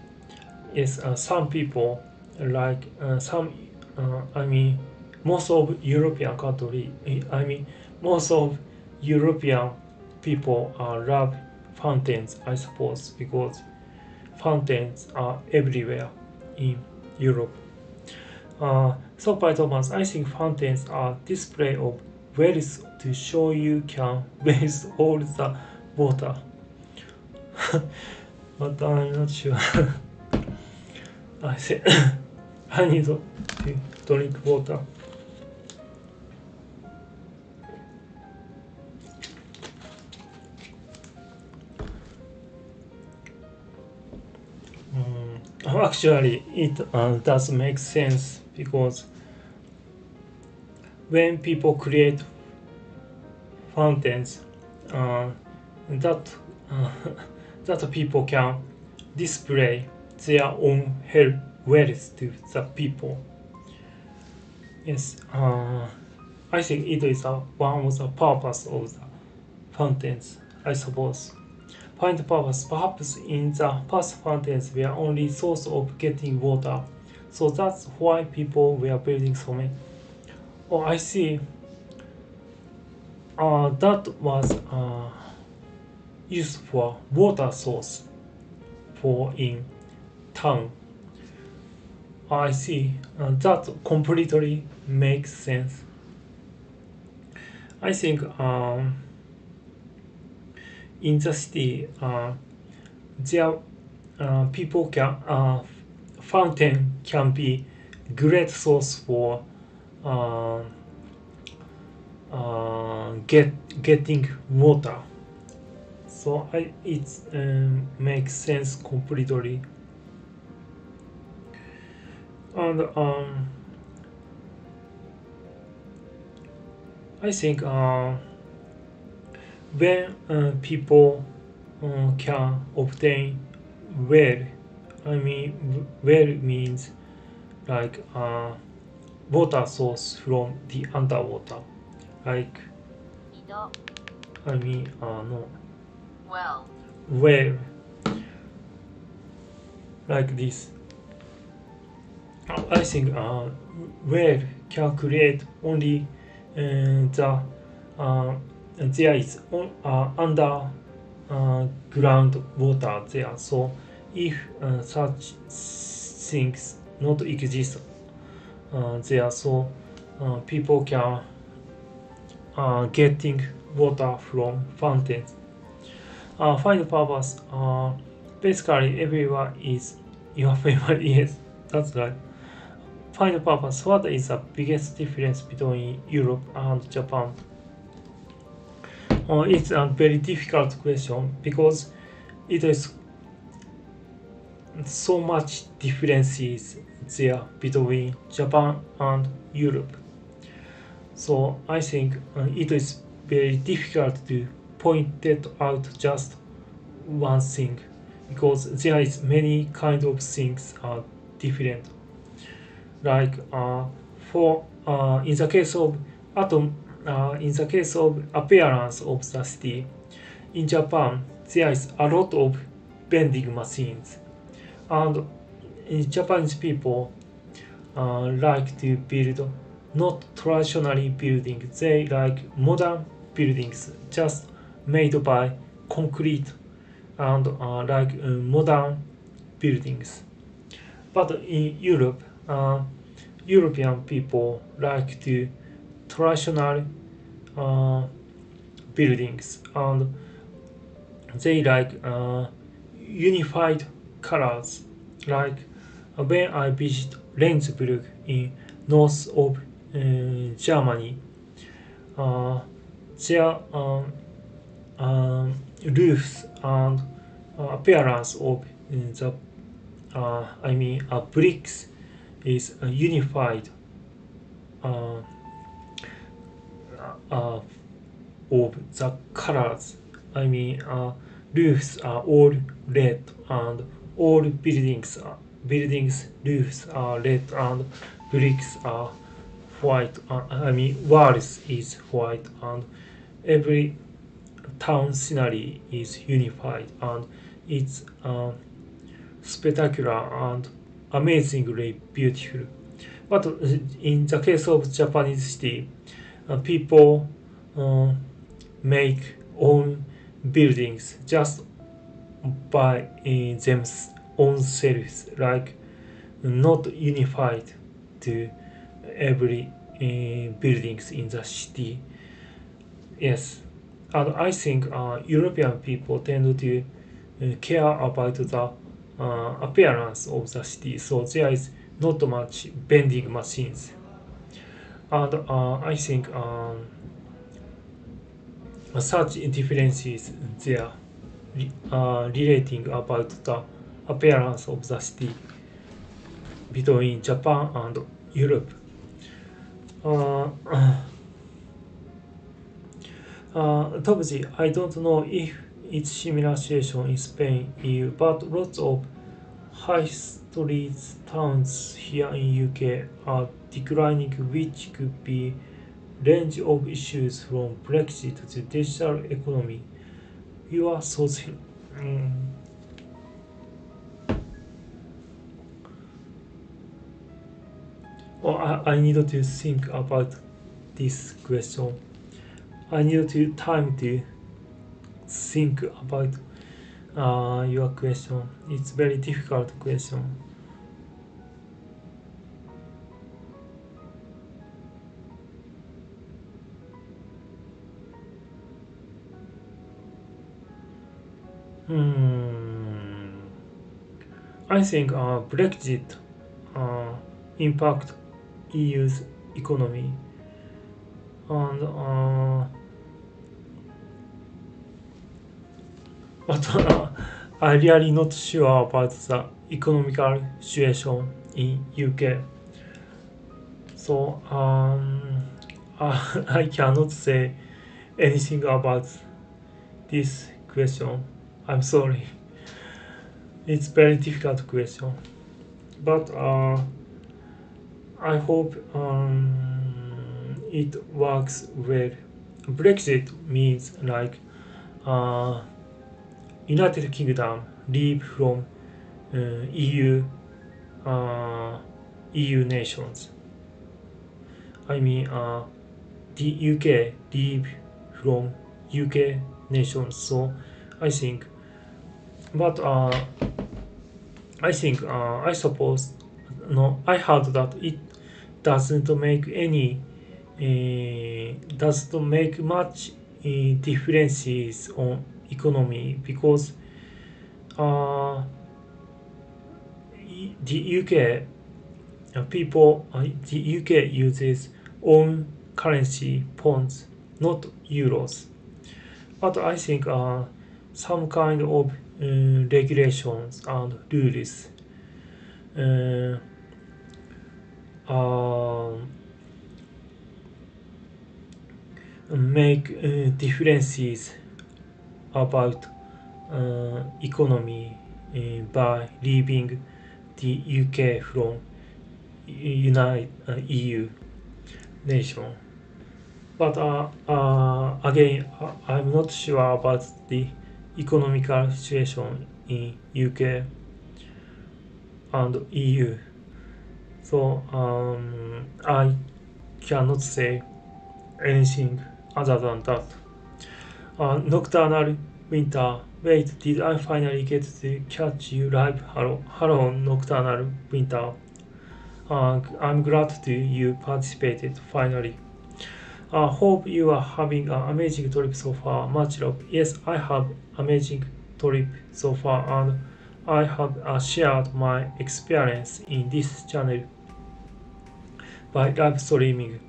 Yes, some people like I mean, most of European country. I mean, most of European people love fountains, I suppose, because fountains are everywhere in Europe. So by Thomas, I think fountains are display of wells to show you can waste all the water. But I'm not sure. I said I need to drink water. Actually, it does make sense, because when people create fountains, uh, that that people can display their own wealth to the people. Yes, I think it is one of the purpose of the fountains, I suppose. Find purpose. Perhaps in the past fountains were only source of getting water, so that's why people were building so many. Oh, I see. That was used for water source for in town. I see. That completely makes sense. I think in the city, there people can fountain can be great source for uh, getting water. So it makes sense completely. And I think when people can obtain well, I mean well means like water source from the underwater, like I mean no well like this. I think well can create only there is under ground water there. So if such things not exist there, so people can getting water from fountains. Find purpose. Basically, everyone is your favorite. Yes, that's right. Find purpose. What is the biggest difference between Europe and Japan? It's a very difficult question because it is so much differences there between Japan and Europe. So I think it is very difficult to point it out just one thing because there is many kind of things are different. Like for in the case of atom, in the case of appearance of the city, in Japan there is a lot of vending machines, and Japanese people like to build not traditionally building. They like modern buildings just made by concrete and like modern buildings. But in Europe, European people like to traditional uh, buildings and they like unified colors. Like when I visit Lenzburg in north of Germany, uh, their roofs and appearance of the I mean bricks is unified uh, uh, of the colors. I mean roofs are all red and all buildings roofs are red and bricks are white. I mean walls is white and every town scenery is unified and it's spectacular and amazingly beautiful. But in the case of Japanese city, people uh, make own buildings just by them own selves, like not unified to every buildings in the city. Yes, and I think European people tend to care about the appearance of the city, so there is not much vending machines. And I think such differences there relating about the appearance of the city between Japan and Europe. Uh, Tobji, I don't know if it's similar situation in Spain, EU, but lots of high street towns here in UK are declining, which could be range of issues from Brexit to digital economy. Your social. Mm, I need to think about this question. I need to time to think about your question. It's very difficult question. Hmm. I think Brexit uh, impact EU's economy, and but I really not sure about the economical situation in UK. So I cannot say anything about this question. I'm sorry. It's very difficult question, but I hope it works well. Brexit means like uh, United Kingdom leave from EU EU nations. I mean the UK leave from UK nations. So I think, but I suppose no. I heard that it doesn't make any doesn't make much differences on economy because uh, the UK the UK uses own currency pounds, not euros. But I think some kind of regulations and rules uh, um, make differences about economy by leaving the UK from United EU nation. But again, I'm not sure about the economical situation in UK and EU. So I cannot say anything other than that. Nocturnal winter. Wait, did I finally get to catch you live? Hello, Nocturnal winter. I'm glad to you participated finally. Hope you are having an amazing trip so far. Much love. Yes, I have amazing trip so far, and I have shared my experience in this channel by live streaming.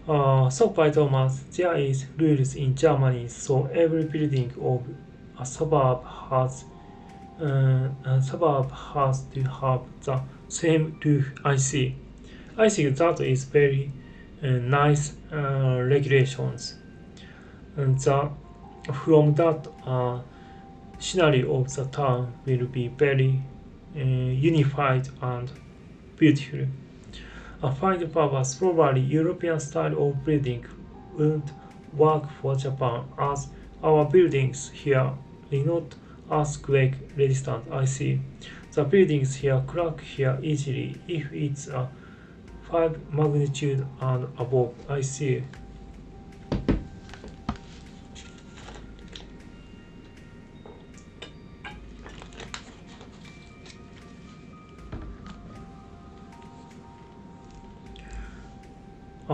So by Thomas, there is rules in Germany, so every building of a suburb has to have the same roof. I see. I think that is very nice regulations, and from that scenario of the town will be very unified and beautiful. A fine purpose, probably European style of building wouldn't work for Japan as our buildings here are not earthquake resistant. I see. The buildings here crack here easily if it's a 5 magnitude and above. I see.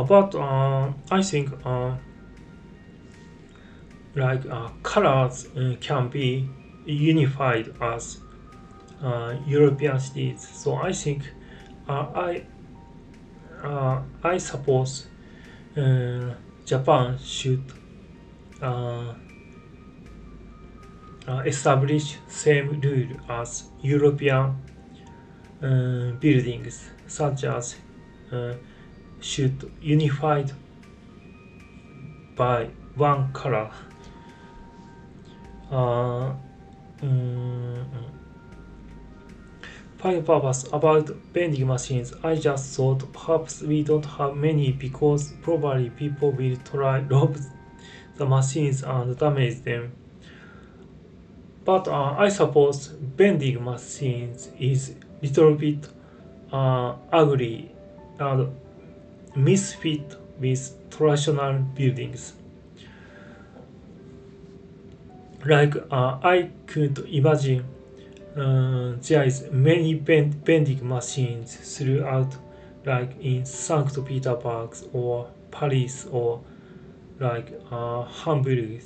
But I think colors can be unified as European cities. So I think I suppose Japan should uh, establish same rule as European buildings, such as should unified by one color. Mm, Final purpose about vending machines. I just thought perhaps we don't have many because probably people will try rob the machines and damage them. But I suppose vending machines is little bit ugly and misfit with traditional buildings. Like I could imagine there is many vending machines throughout, like in St. Petersburg or Paris or like Hamburg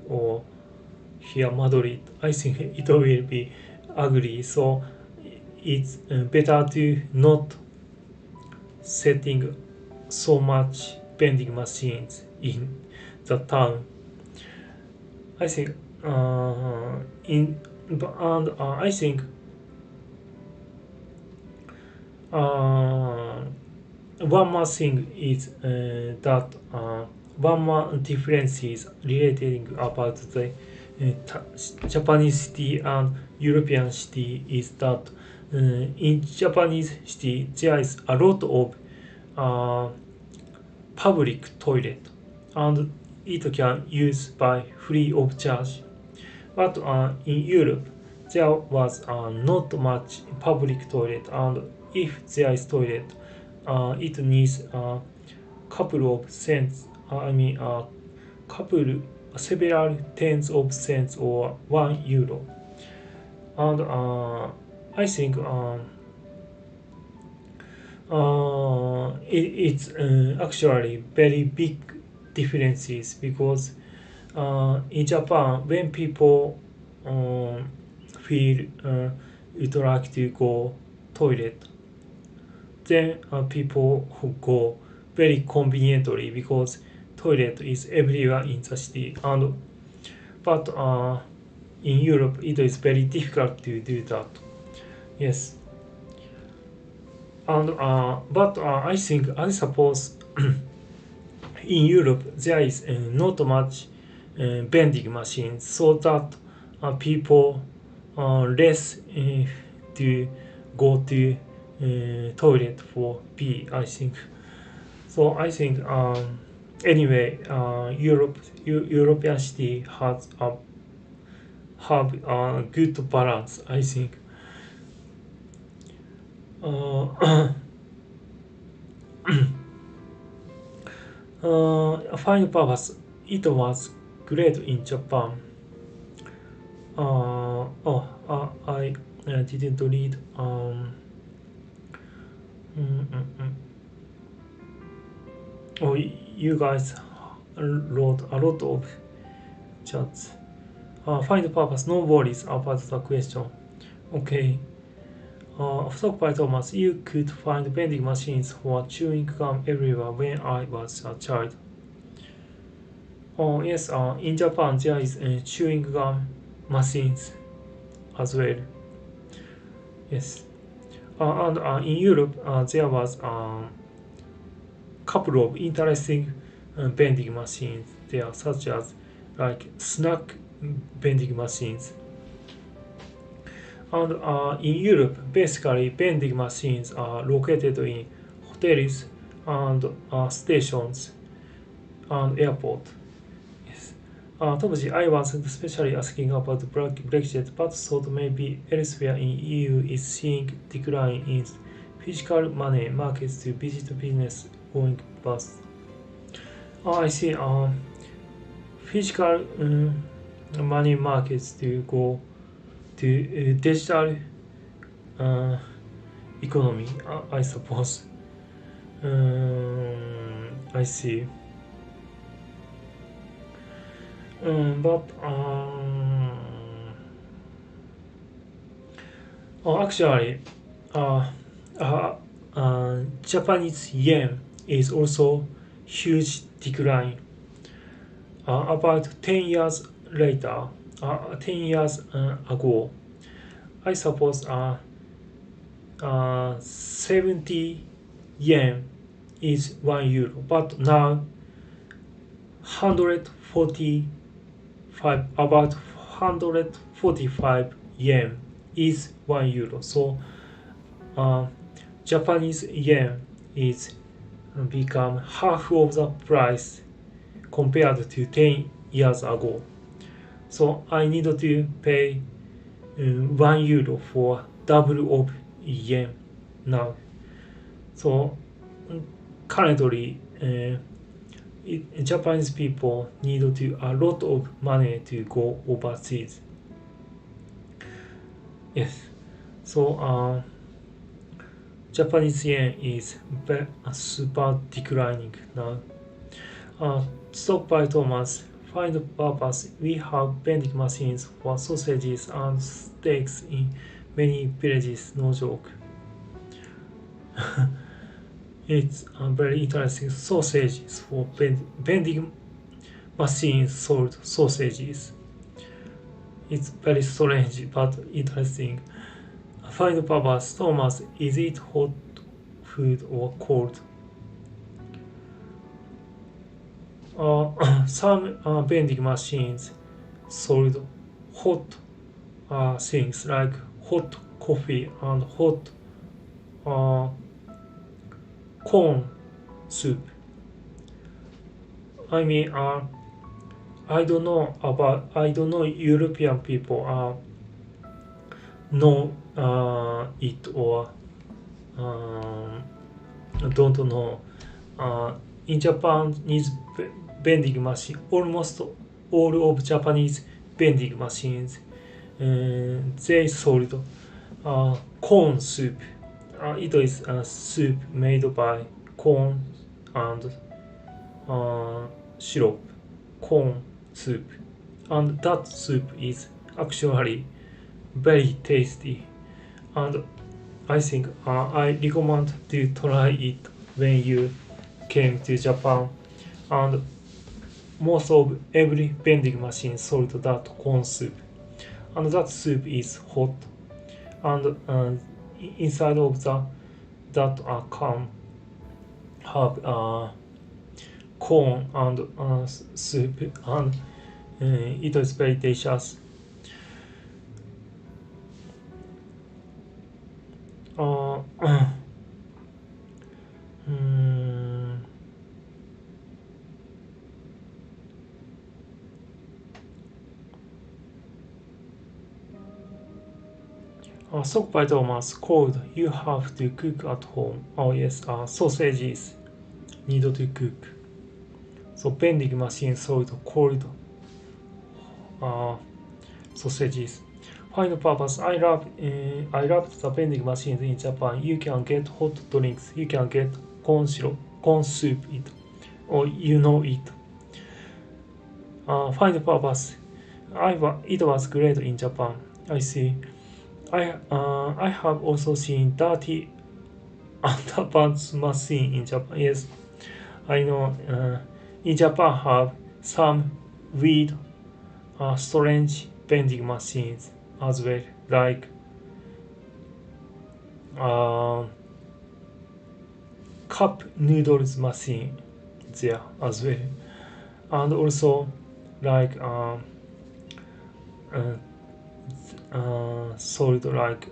or here Madrid. I think it will be ugly, so it's better to not setting so much vending machines in the town. I think in and I think uh, one more thing is that one more difference is relating about the Japanese city and European city is that in Japanese city there is a lot of uh, public toilet and it can use by free of charge. But in Europe, there was not much public toilet, and if there is toilet, it needs a couple of cents. Couple, several tens of cents or €1, and I think it's actually very big differences because in Japan, when people feel would like to go toilet, then people who go very conveniently because toilet is everywhere in the city. And but in Europe, it is very difficult to do that. Yes, and I suppose in Europe there is not much vending machines, so that people less to go to toilet for pee. I think so. I think anyway, European city has have a good balance. I think. Uh, Final purpose. It was great in Japan. I didn't read. Mm, mm, mm. Oh, you guys wrote a lot of chats. Find purpose. No worries about the question. Okay. Talk by Thomas. You could find vending machines for chewing gum everywhere when I was a child. Oh yes. In Japan there is chewing gum machines as well. Yes. And in Europe, there was a couple of interesting vending machines there, such as like snack vending machines. And in Europe, basically vending machines are located in hotels and stations and airport. Yes. Tomoji, I was especially asking about Brexit, but thought maybe elsewhere in EU is seeing decline in physical money markets to visit business going bust. I see. Physical money markets to go to digital uh, economy. I suppose. I see. But actually, uh, uh, Japanese yen is also huge decline. About 10 years later, 10 years ago, I suppose 70 yen is €1, but now 145 about 145 yen is 1 euro. So Japanese yen is become half of the price compared to 10 years ago. So I need to pay 1 euro for double of yen now. So currently Japanese people need to a lot of money to go overseas. Yes. So Japanese yen is super declining now. Stop by Thomas. Find purpose. We have vending machines for sausages and steaks in many villages. No joke. It's very interesting. Sausages for vending machines sold sausages. It's very strange but interesting. Find purpose. Thomas, is it hot food or cold? Some vending machines sold hot things like hot coffee and hot corn soup. I mean, I don't know European people know it or don't know. In Japan, is vending machine. Almost all of Japanese vending machines, they sold corn soup. It is a soup made by corn and syrup, corn soup, and that soup is actually very tasty. And I think I recommend to try it when you came to Japan. And most of every vending machine sold that corn soup, and that soup is hot, and inside of that can have corn and soup, and it is very delicious. Soak by Thomas, cold. You have to cook at home. Oh yes, sausages need to cook. So vending machine sold cold sausages. Final purpose. I love the vending machines in Japan. You can get hot drinks. You can get corn syrup, corn soup. Or you know it. Final purpose. It was great in Japan. I see. I have also seen dirty underpants machine in Japan. Yes, I know. In Japan have some weird, strange vending machines as well, like cup noodles machine there as well, and also like sold like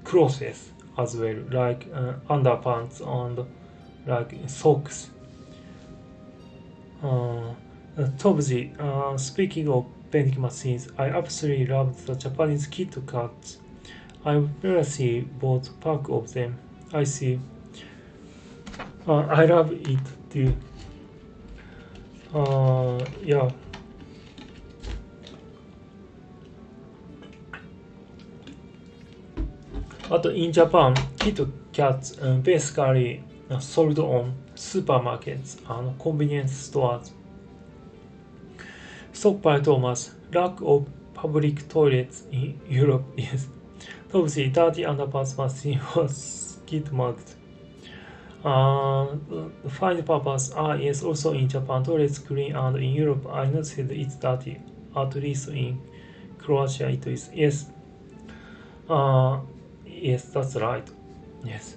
clothes as well, like underpants and like socks. Tobji, speaking of vending machines, I absolutely loved the Japanese Kit Kats. I recently bought a pack of them. I see. I love it too. Yeah. But in Japan, Kit Kats basically sold on supermarkets and convenience stores. Stop by Thomas, lack of public toilets in Europe is obviously dirty underpants machine was skid marked. Find purpose. Yes, also in Japan, toilets clean, and in Europe, I noticed it's dirty. At least in Croatia, it is. Yes. Yes, that's right. Yes.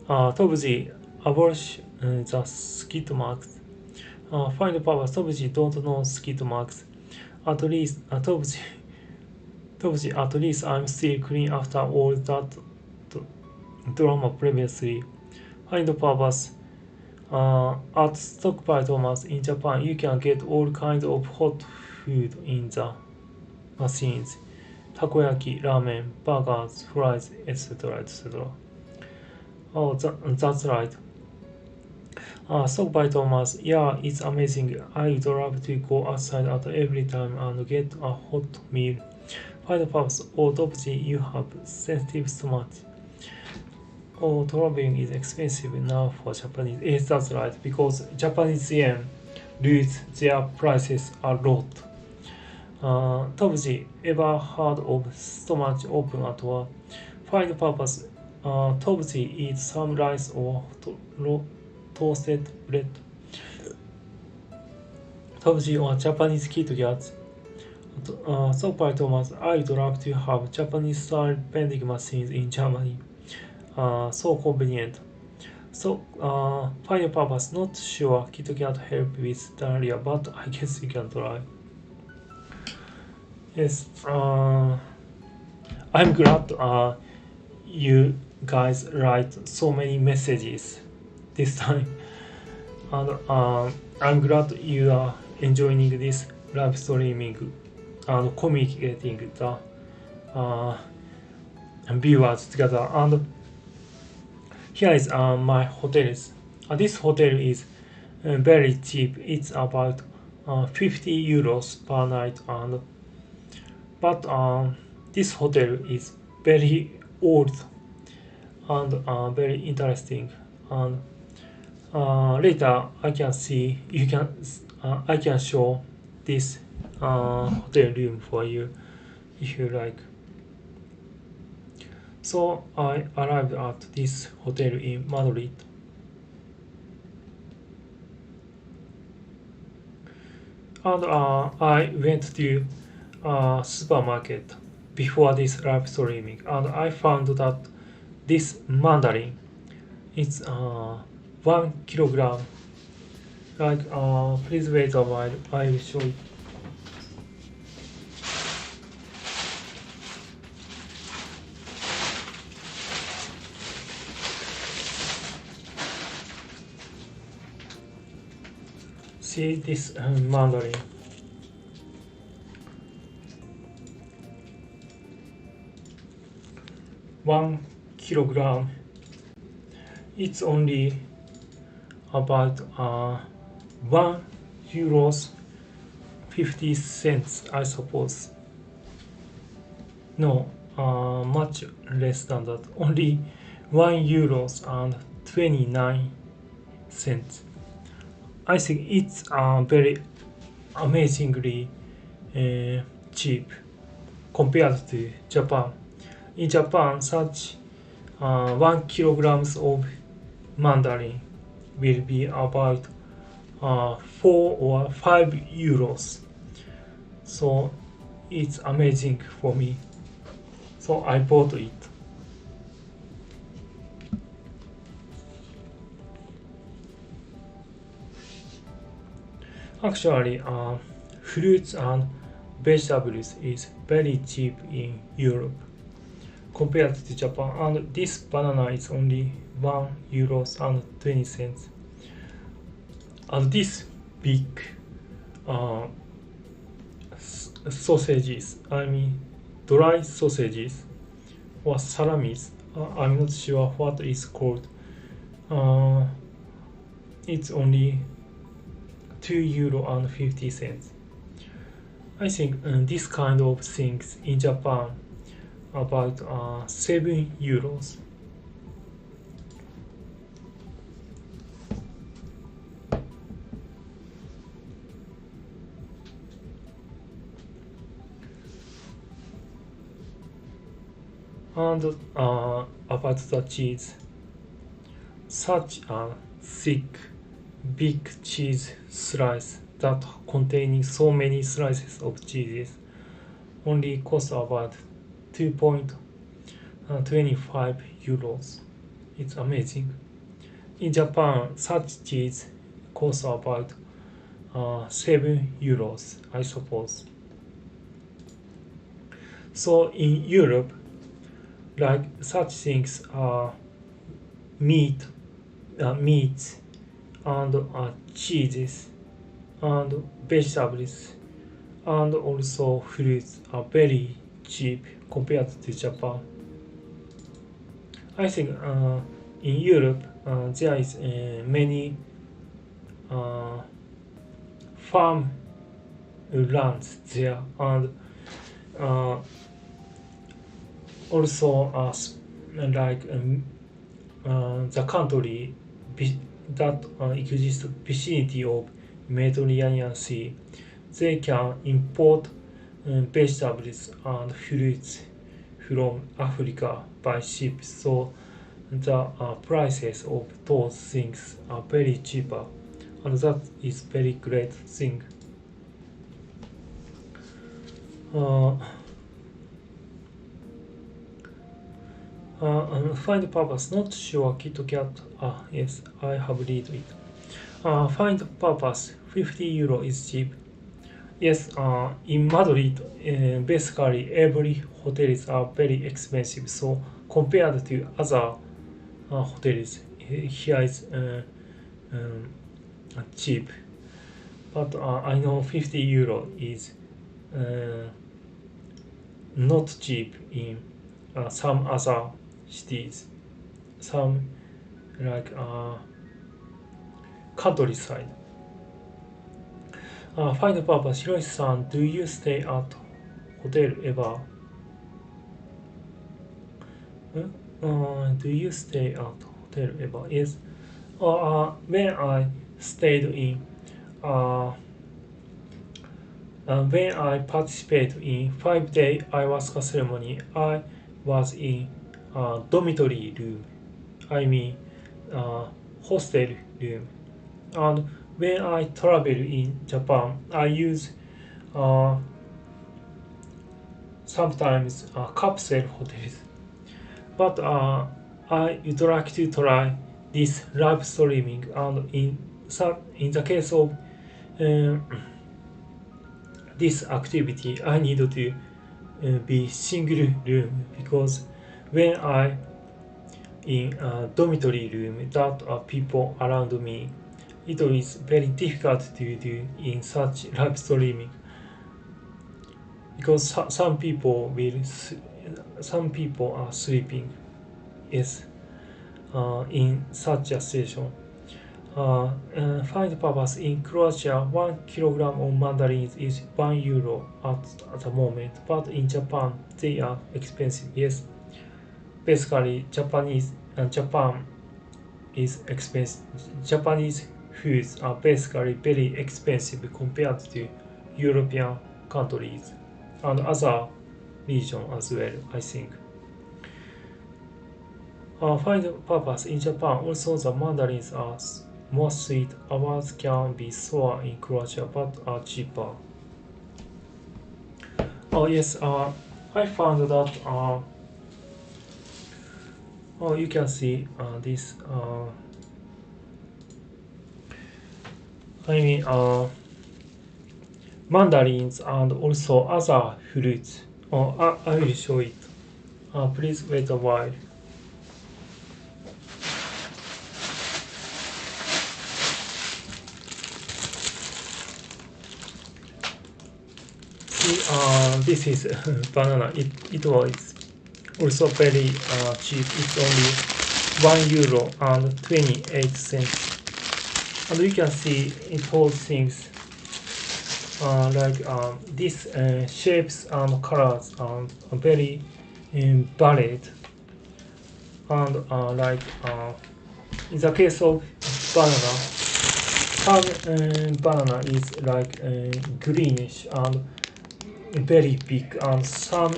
Tobji, abolish the skid marks. Find power. Tobji don't know skid marks. At least, Tobji, at least I'm still clean after all that drama previously. Find purpose. At Stockpile Thomas in Japan, you can get all kinds of hot food in the machines. Takoyaki, ramen, burgers, fries, etc. etc. Oh, that's right. Stockpile Thomas, yeah, it's amazing. I would love to go outside at every time and get a hot meal. Find purpose. Oh, Topji, you have sensitive stomach. Oh, traveling is expensive now for Japanese. Yes, that's right, because Japanese yen lose their prices a lot. Tobji, ever heard of stomach open at war? Find purpose. Tobji eats some rice or toasted bread. Tobji or Japanese Kit Kat. So by Thomas, I'd love to have Japanese style vending machines in Germany. So convenient. So, final purpose, not sure Kit Kat help with diarrhea, but I guess you can try. Yes, I'm glad you guys write so many messages this time, and I'm glad you are enjoying this live streaming and communicating the viewers together. And here is my hotels. This hotel is very cheap. It's about 50 euros per night, and but this hotel is very old and very interesting. And later I can see you can I can show this hotel room for you if you like. So I arrived at this hotel in Madrid. And I went to supermarket before this live streaming, and I found that this mandarin is 1 kilogram. Like, please wait a while. I will show it. See this mandarin. $1 kilogram. It's only about €1 50 cents, I suppose. No, much less than that. Only €1 and 29 cents. I think it's very amazingly cheap compared to Japan. In Japan, such 1 kilogram of mandarin will be about 4 or 5 euros. So it's amazing for me. So I bought it. Actually, fruits and vegetables is very cheap in Europe compared to Japan, and this banana is only €1 and 20 cents. And this big sausages, I mean dry sausages or salamis, I'm not sure what it's called. It's only €2 and 50 cents. I think this kind of things in Japan about €7. And about the cheese, such a thick big cheese slice that containing so many slices of cheeses only costs about 2.25 euros. It's amazing. In Japan, such cheese costs about €7, I suppose. So in Europe, like such things are meats and cheeses and vegetables and also fruits are very cheap compared to Japan. I think in Europe there is many farm lands there, and also like the country that exists vicinity of Mediterranean Sea, they can import vegetables and fruits from Africa by ship. So the prices of those things are very cheaper, and that is very great thing. Find purpose, not sure. KitKat. Yes, I have read it. Find purpose, €50 is cheap. Yes, in Madrid, basically every hotels are very expensive. So compared to other hotels, here is cheap. But I know €50 is not cheap in some other cities, some like countryside. Find purpose, Hiroshi-san, do you stay at hotel ever? Do you stay at hotel ever? Yes. When I stayed in when I participated in 5-day ayahuasca ceremony, I was in dormitory room. I mean hostel room. And when I travel in Japan, I use sometimes capsule hotels. But I would like to try this live streaming, and in the case of this activity, I need to be single room, because when I in a dormitory room that are people around me, it is very difficult to do in such live streaming, because some people are sleeping. Yes, in such a situation. Find purpose, in Croatia, 1 kilogram of mandarins is €1 at the moment, but in Japan they are expensive. Yes, basically Japan is expensive. Japanese foods are basically very expensive compared to European countries and other regions as well, I think. Find purpose, in Japan also the mandarins are more sweet. Ours can be sour in Croatia but are cheaper. Yes, I found that you can see this I mean mandarins and also other fruits. I will show it. Please wait a while. See, this is banana. It was also very cheap. It's only €1 and 28 cents. And you can see it holds things like these shapes and colors are very varied. And like in the case of banana, some banana is like greenish and very big, and some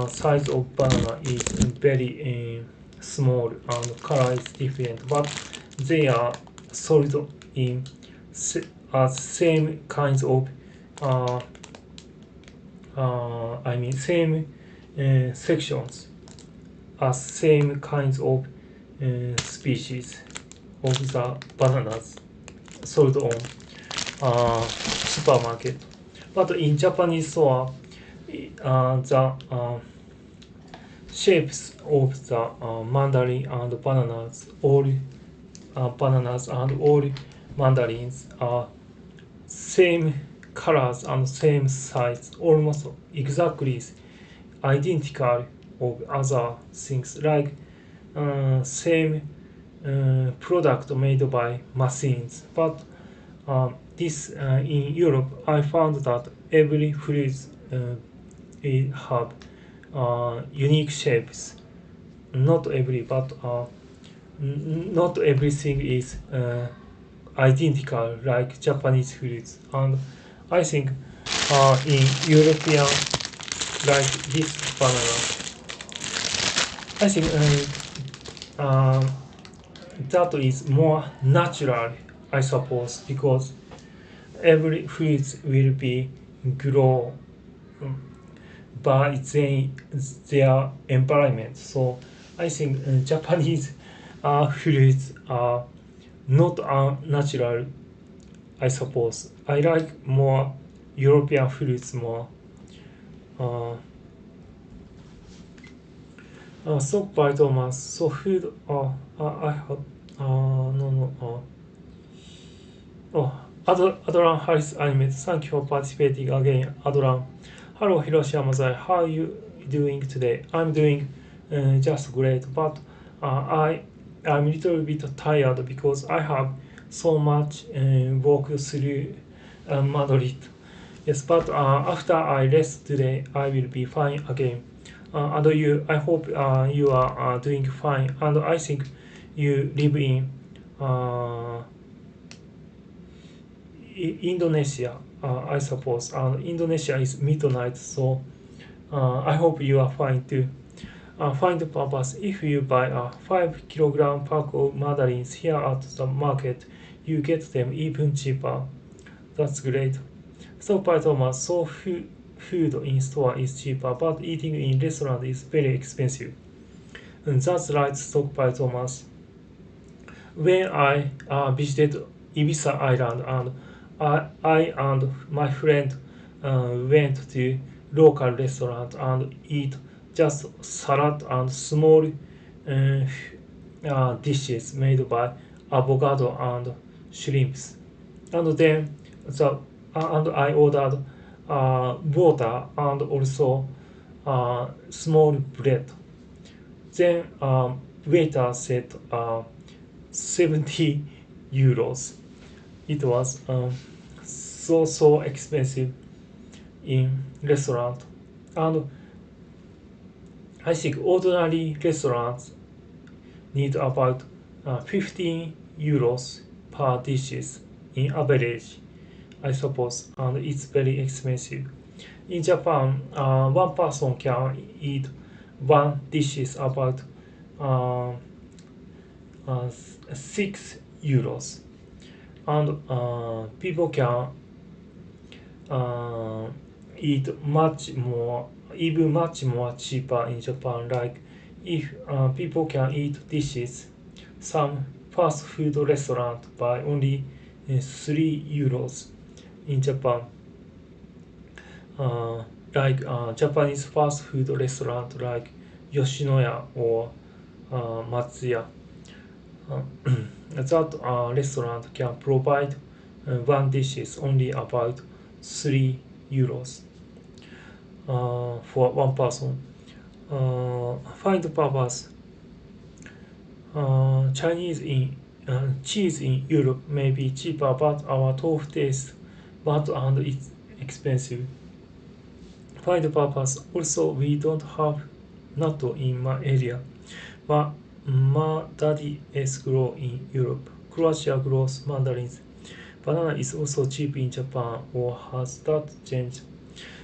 size of banana is very small and color is different, but they are sold in as same kinds of same sections as same kinds of species of the bananas sold on. supermarket. But in Japanese store, the shapes of the mandarin and bananas, all mandarins are same colors and same size, almost exactly identical of other things like same product made by machines. But this in Europe, I found that every fruit it have unique shapes. Not every, but not everything is identical like Japanese fruits. And I think in European, like this banana, I think that is more natural, I suppose, because every fruit will be grow by their environment. So I think Japanese fruits are not natural, I suppose. I like more European fruits more. Stockpile Thomas. So food. I have. Oh, Adran Harris Ahmed. Thank you for participating again, Adran. Hello, Hiroshi Yamazoe. How are you doing today? I'm doing just great, but I'm a little bit tired because I have so much walk through Madrid. Yes, but after I rest today, I will be fine again. And you, I hope you are doing fine. And I think you live in Indonesia, I suppose. And Indonesia is midnight, so I hope you are fine too. Find the purpose. If you buy a 5 kilogram pack of mandarins here at the market, you get them even cheaper. That's great. Stockpile Thomas. So food in store is cheaper, but eating in restaurant is very expensive. And that's right, Stockpile Thomas. When I visited Ibiza Island and I and my friend went to local restaurant and eat just salad and small dishes made by avocado and shrimps. And then and I ordered water and also small bread. Then waiter said 70 euros. It was so expensive in restaurant. And I think ordinary restaurants need about 15 euros per dishes in average, I suppose, and it's very expensive. In Japan, one person can eat one dishes about uh, 6 euros, and people can eat much more, even much more cheaper in Japan. Like if people can eat dishes, some fast food restaurant by only 3 euros in Japan. Like Japanese fast food restaurant like Yoshinoya or Matsuya. That restaurant can provide one dish is only about 3 euros for one person. Find purpose. Cheese in Europe may be cheaper, but our tofu tastes bad and it's expensive. Find purpose. Also, we don't have natto in my area, but Madadi grow in Europe. Croatia grows mandarins. Banana is also cheap in Japan, or has that changed?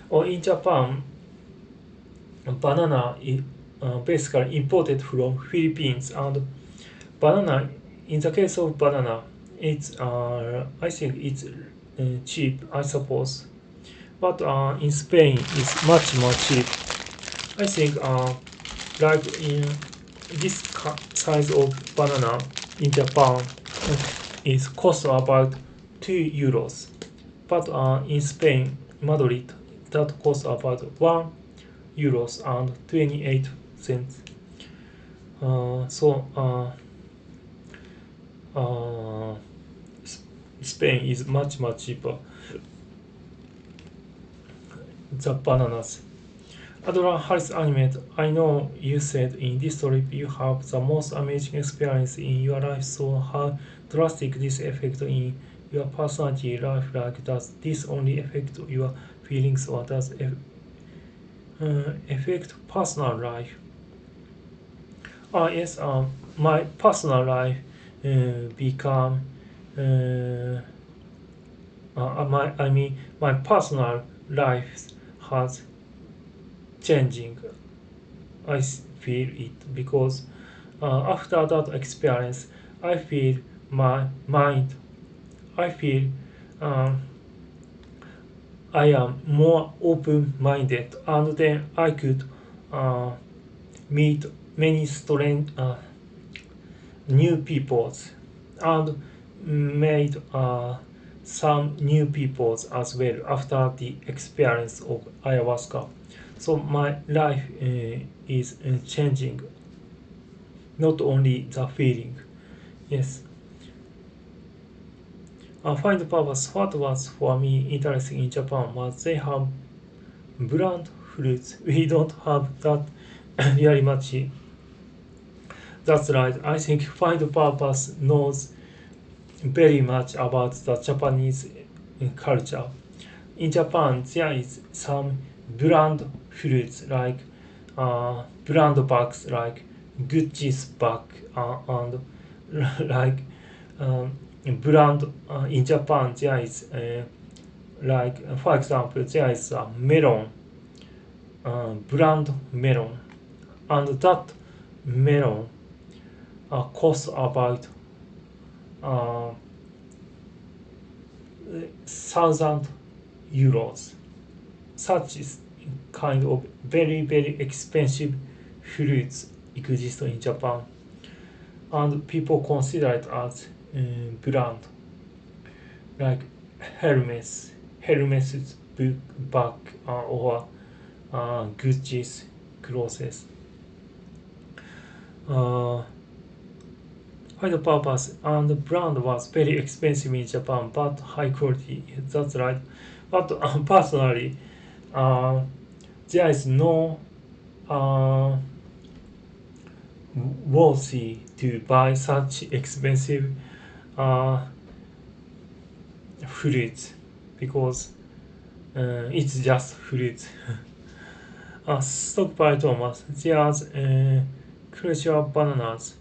Or in Japan, banana is basically imported from Philippines, and banana, in the case of banana, it's I think it's cheap, I suppose. But in Spain, it's much more cheap. I think like in this size of banana in Japan is cost about 2 euros. but in Spain, Madrid, that costs about €1 and 28 cents. So Spain is much cheaper. The bananas. Adora Harris animate. I know you said in this trip you have the most amazing experience in your life. So how drastic this affect in your personality life? Like does this only affect your feelings or does it affect personal life? Yes. My personal life become my personal life has changing. I feel it because after that experience, I feel my mind. I feel um, I am more open-minded, and then I could uh, meet many strange new peoples and made some new peoples as well after the experience of ayahuasca. So my life is changing, not only the feeling. Yes. Find purpose. What was for me interesting in Japan was they have brand fruits. We don't have that really much. That's right. I think Find Purpose knows very much about the Japanese culture. In Japan, there is some brand fruits like brand bags like Gucci's bag and like um, brand in Japan there is like for example there is a melon brand melon and that melon costs about uh, €1,000. Such is kind of very expensive fruits exist in Japan, and people consider it as brand like Hermes's book bag or Gucci's clothes. Uh, High purpose and the brand was very expensive in Japan, but high quality. That's right. But personally, uh, there is no uh, worthy to buy such expensive uh, fruits because it's just fruits. Stockpile Thomas. There's crucial bananas.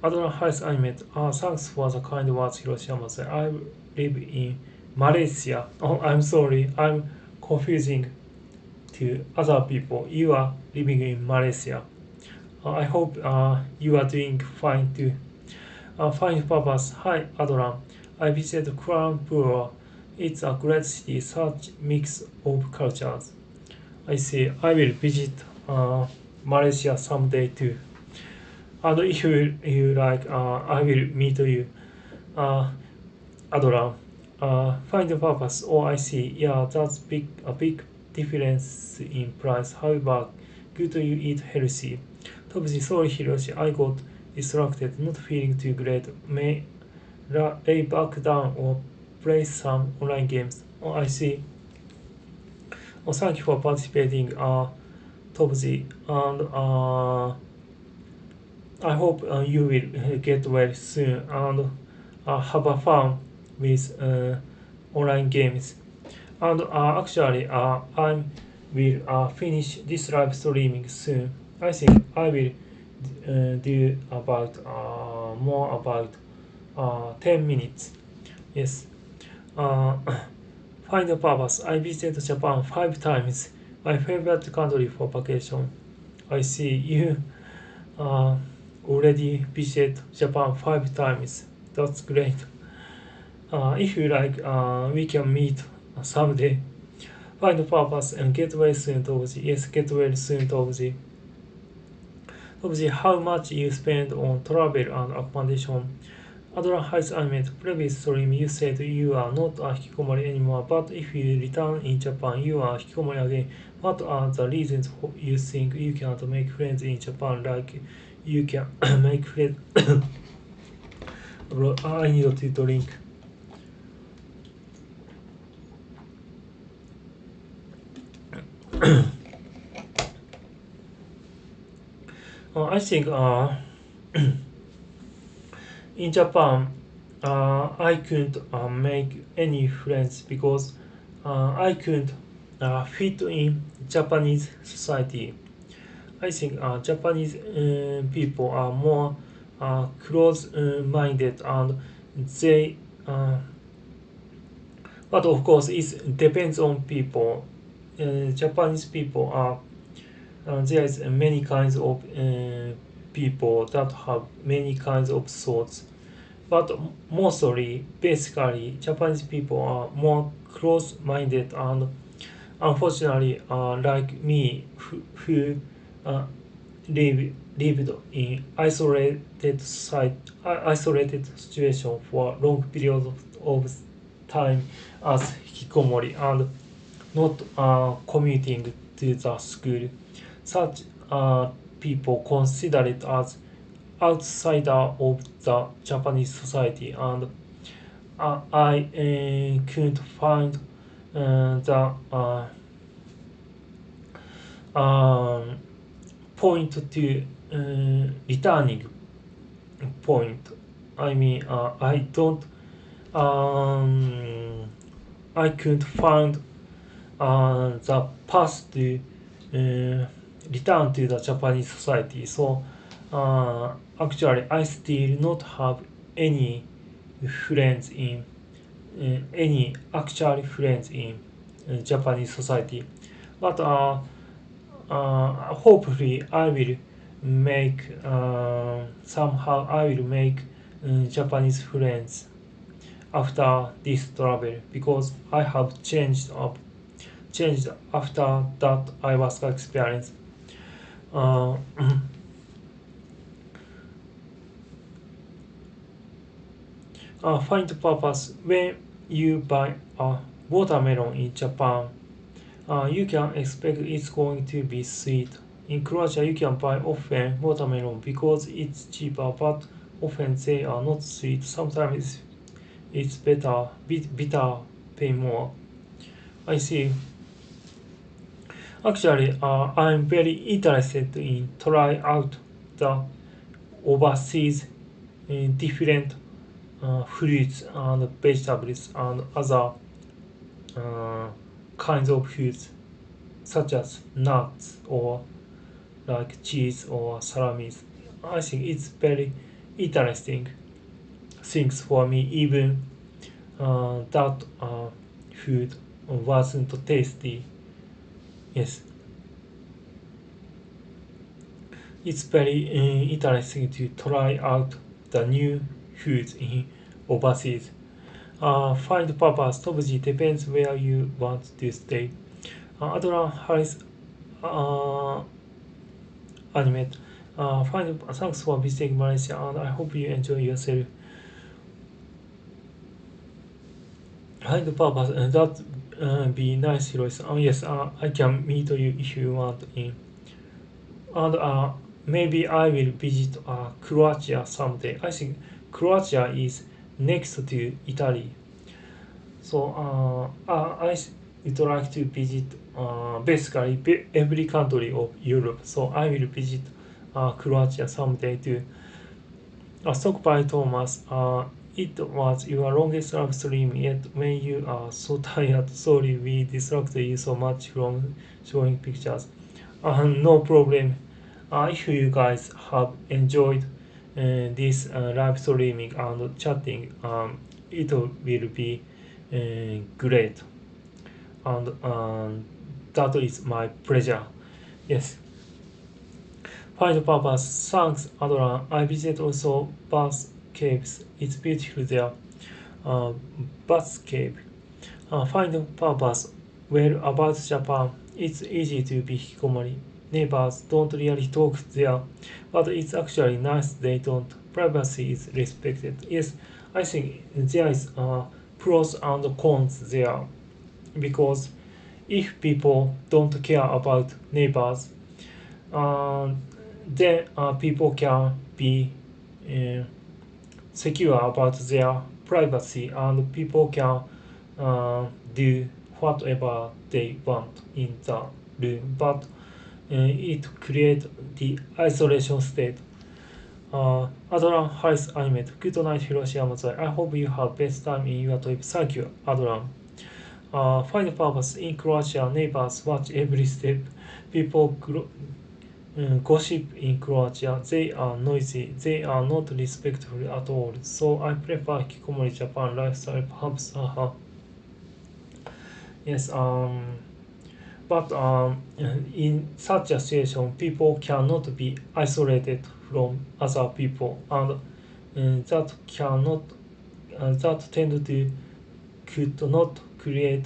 Adonai Harris animate. Thanks for the kind words, Hiroshi Yamazoe. I live in Malaysia. Oh, I'm sorry. I'm confusing to other people. You are living in Malaysia. I hope you are doing fine too. Find purpose. Hi, Adoran. I visited Kuala Lumpur. It's a great city, such mix of cultures. I say I will visit Malaysia someday too. And if you like, I will meet you. Uh, Adoran. Find the purpose. Oh, I see. Yeah, that's a big difference in price. However, good you eat healthy. Topsy, sorry, Hiroshi. I got distracted. Not feeling too great. May lay back down or play some online games. Oh, I see. Oh, thank you for participating, Topsy. And I hope you will get well soon and have a fun with online games. And actually, I will finish this live streaming soon. I think I will do about more about 10 minutes. Yes. Uh, Find a purpose. I visited Japan 5 times. My favorite country for vacation. I see you uh, already visited Japan 5 times. That's great. If you like, we can meet someday. Find a purpose and get well soon, Tobuji. Yes, get well soon, Tobuji. Tobuji, how much you spend on travel and accommodation? Adora has animated previous stream. You said you are not a hikikomori anymore, but if you return in Japan, you are hikikomori again. What are the reasons you think you cannot make friends in Japan like you can make friends? Bro, I need to drink. I think in Japan, I couldn't make any friends because I couldn't fit in Japanese society. I think Japanese people are more close-minded and they, but of course it depends on people. Japanese people are there is many kinds of people that have many kinds of thoughts, but mostly, basically, Japanese people are more close-minded and unfortunately, like me, who uh, lived in isolated situation for long periods of time as hikikomori and not commuting to the school. Such people considered as outsider of the Japanese society, and I couldn't find the um, point to returning point. I mean, I couldn't find the path to return to the Japanese society. So actually, I still not have any friends in any actual friends in Japanese society. But hopefully, I will make somehow I will make Japanese friends after this travel because I have changed after that ayahuasca experience. Uh, find purpose when you buy a watermelon in Japan. You can expect it's going to be sweet. In Croatia, you can buy often watermelon because it's cheaper, but often they are not sweet. Sometimes it's bitter, pay more. I see. Actually, I'm very interested in try out the overseas different fruits and vegetables and other uh, kinds of foods such as nuts or like cheese or salamis. I think it's very interesting things for me even that food wasn't tasty. Yes, it's very interesting to try out the new foods in overseas. Find purpose. Tobuji depends where you want to stay. Adora Harris uh, animate. Thanks for visiting Malaysia and I hope you enjoy yourself. Find purpose. That be nice, Hiroshi. Yes, I can meet you if you want in. And maybe I will visit Croatia someday. I think Croatia is next to Italy. So I would like to visit basically every country of Europe. So I will visit Croatia someday too. Stockpile Thomas, it was your longest live stream yet when you are so tired. Sorry we distracted you so much from showing pictures. No problem. If you guys have enjoyed this live streaming and chatting, it will be great, and that is my pleasure. Yes. Find purpose. Thanks, Adora. I visit also Bath Caves. It's beautiful there. Uh, Bath Cave. Find purpose. Well, about Japan, it's easy to be hikikomori. Neighbors don't really talk there, but it's actually nice they don't. privacy is respected. Yes, I think there is pros and cons there, because if people don't care about neighbors, uh, then people can be uh, secure about their privacy, and people can do whatever they want in the room. But it creates the isolation state. Adlan Harris Ahmed. Good night, Hiroshi Yamazoe. I hope you have best time in your trip. Thank you, Adlan. Find purpose in Croatia. Neighbors watch every step. People gossip in Croatia. They are noisy. They are not respectful at all. So I prefer Hikikomori Japan lifestyle. Perhaps, yes. But in such a situation, people cannot be isolated from other people, and that tend to could not create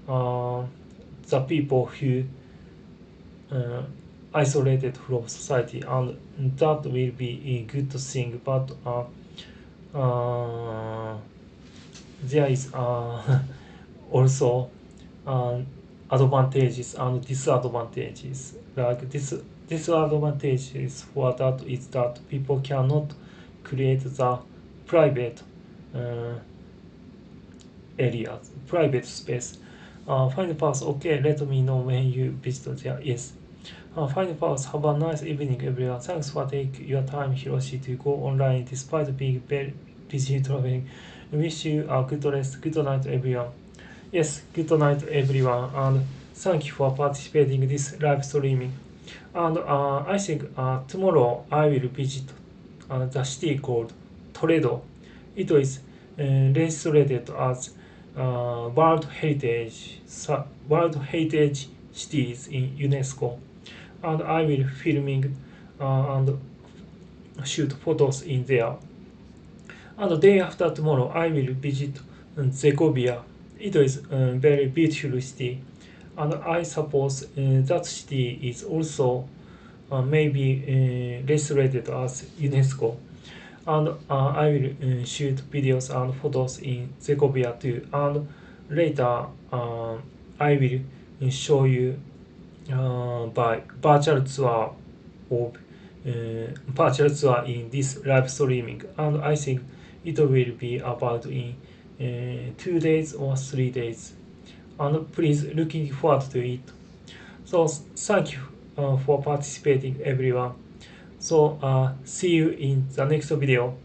the people who isolated from society, and that will be a good thing. But uh, there is also advantages and disadvantages. Like this disadvantages for that is that people cannot create the private uh, areas, private space. Find pass. Okay, let me know when you visit there. Yes. Find pass. Have a nice evening, everyone. Thanks for taking your time, Hiroshi, to go online despite being very busy traveling. I wish you a good rest. Good night, everyone. Yes, good night, everyone, and thank you for participating in this live streaming. And I think tomorrow I will visit the city called Toledo. It is registered as World Heritage Cities in UNESCO, and I will filming and shoot photos in there. And the day after tomorrow, I will visit Zegovia. It is a very beautiful city, and I suppose that city is also maybe restored as UNESCO. And I will shoot videos and photos in Zegovia too. And later, I will show you by virtual tour in this live streaming, and I think it will be about in 2 days or 3 days, and please looking forward to it. So thank you for participating, everyone. So see you in the next video.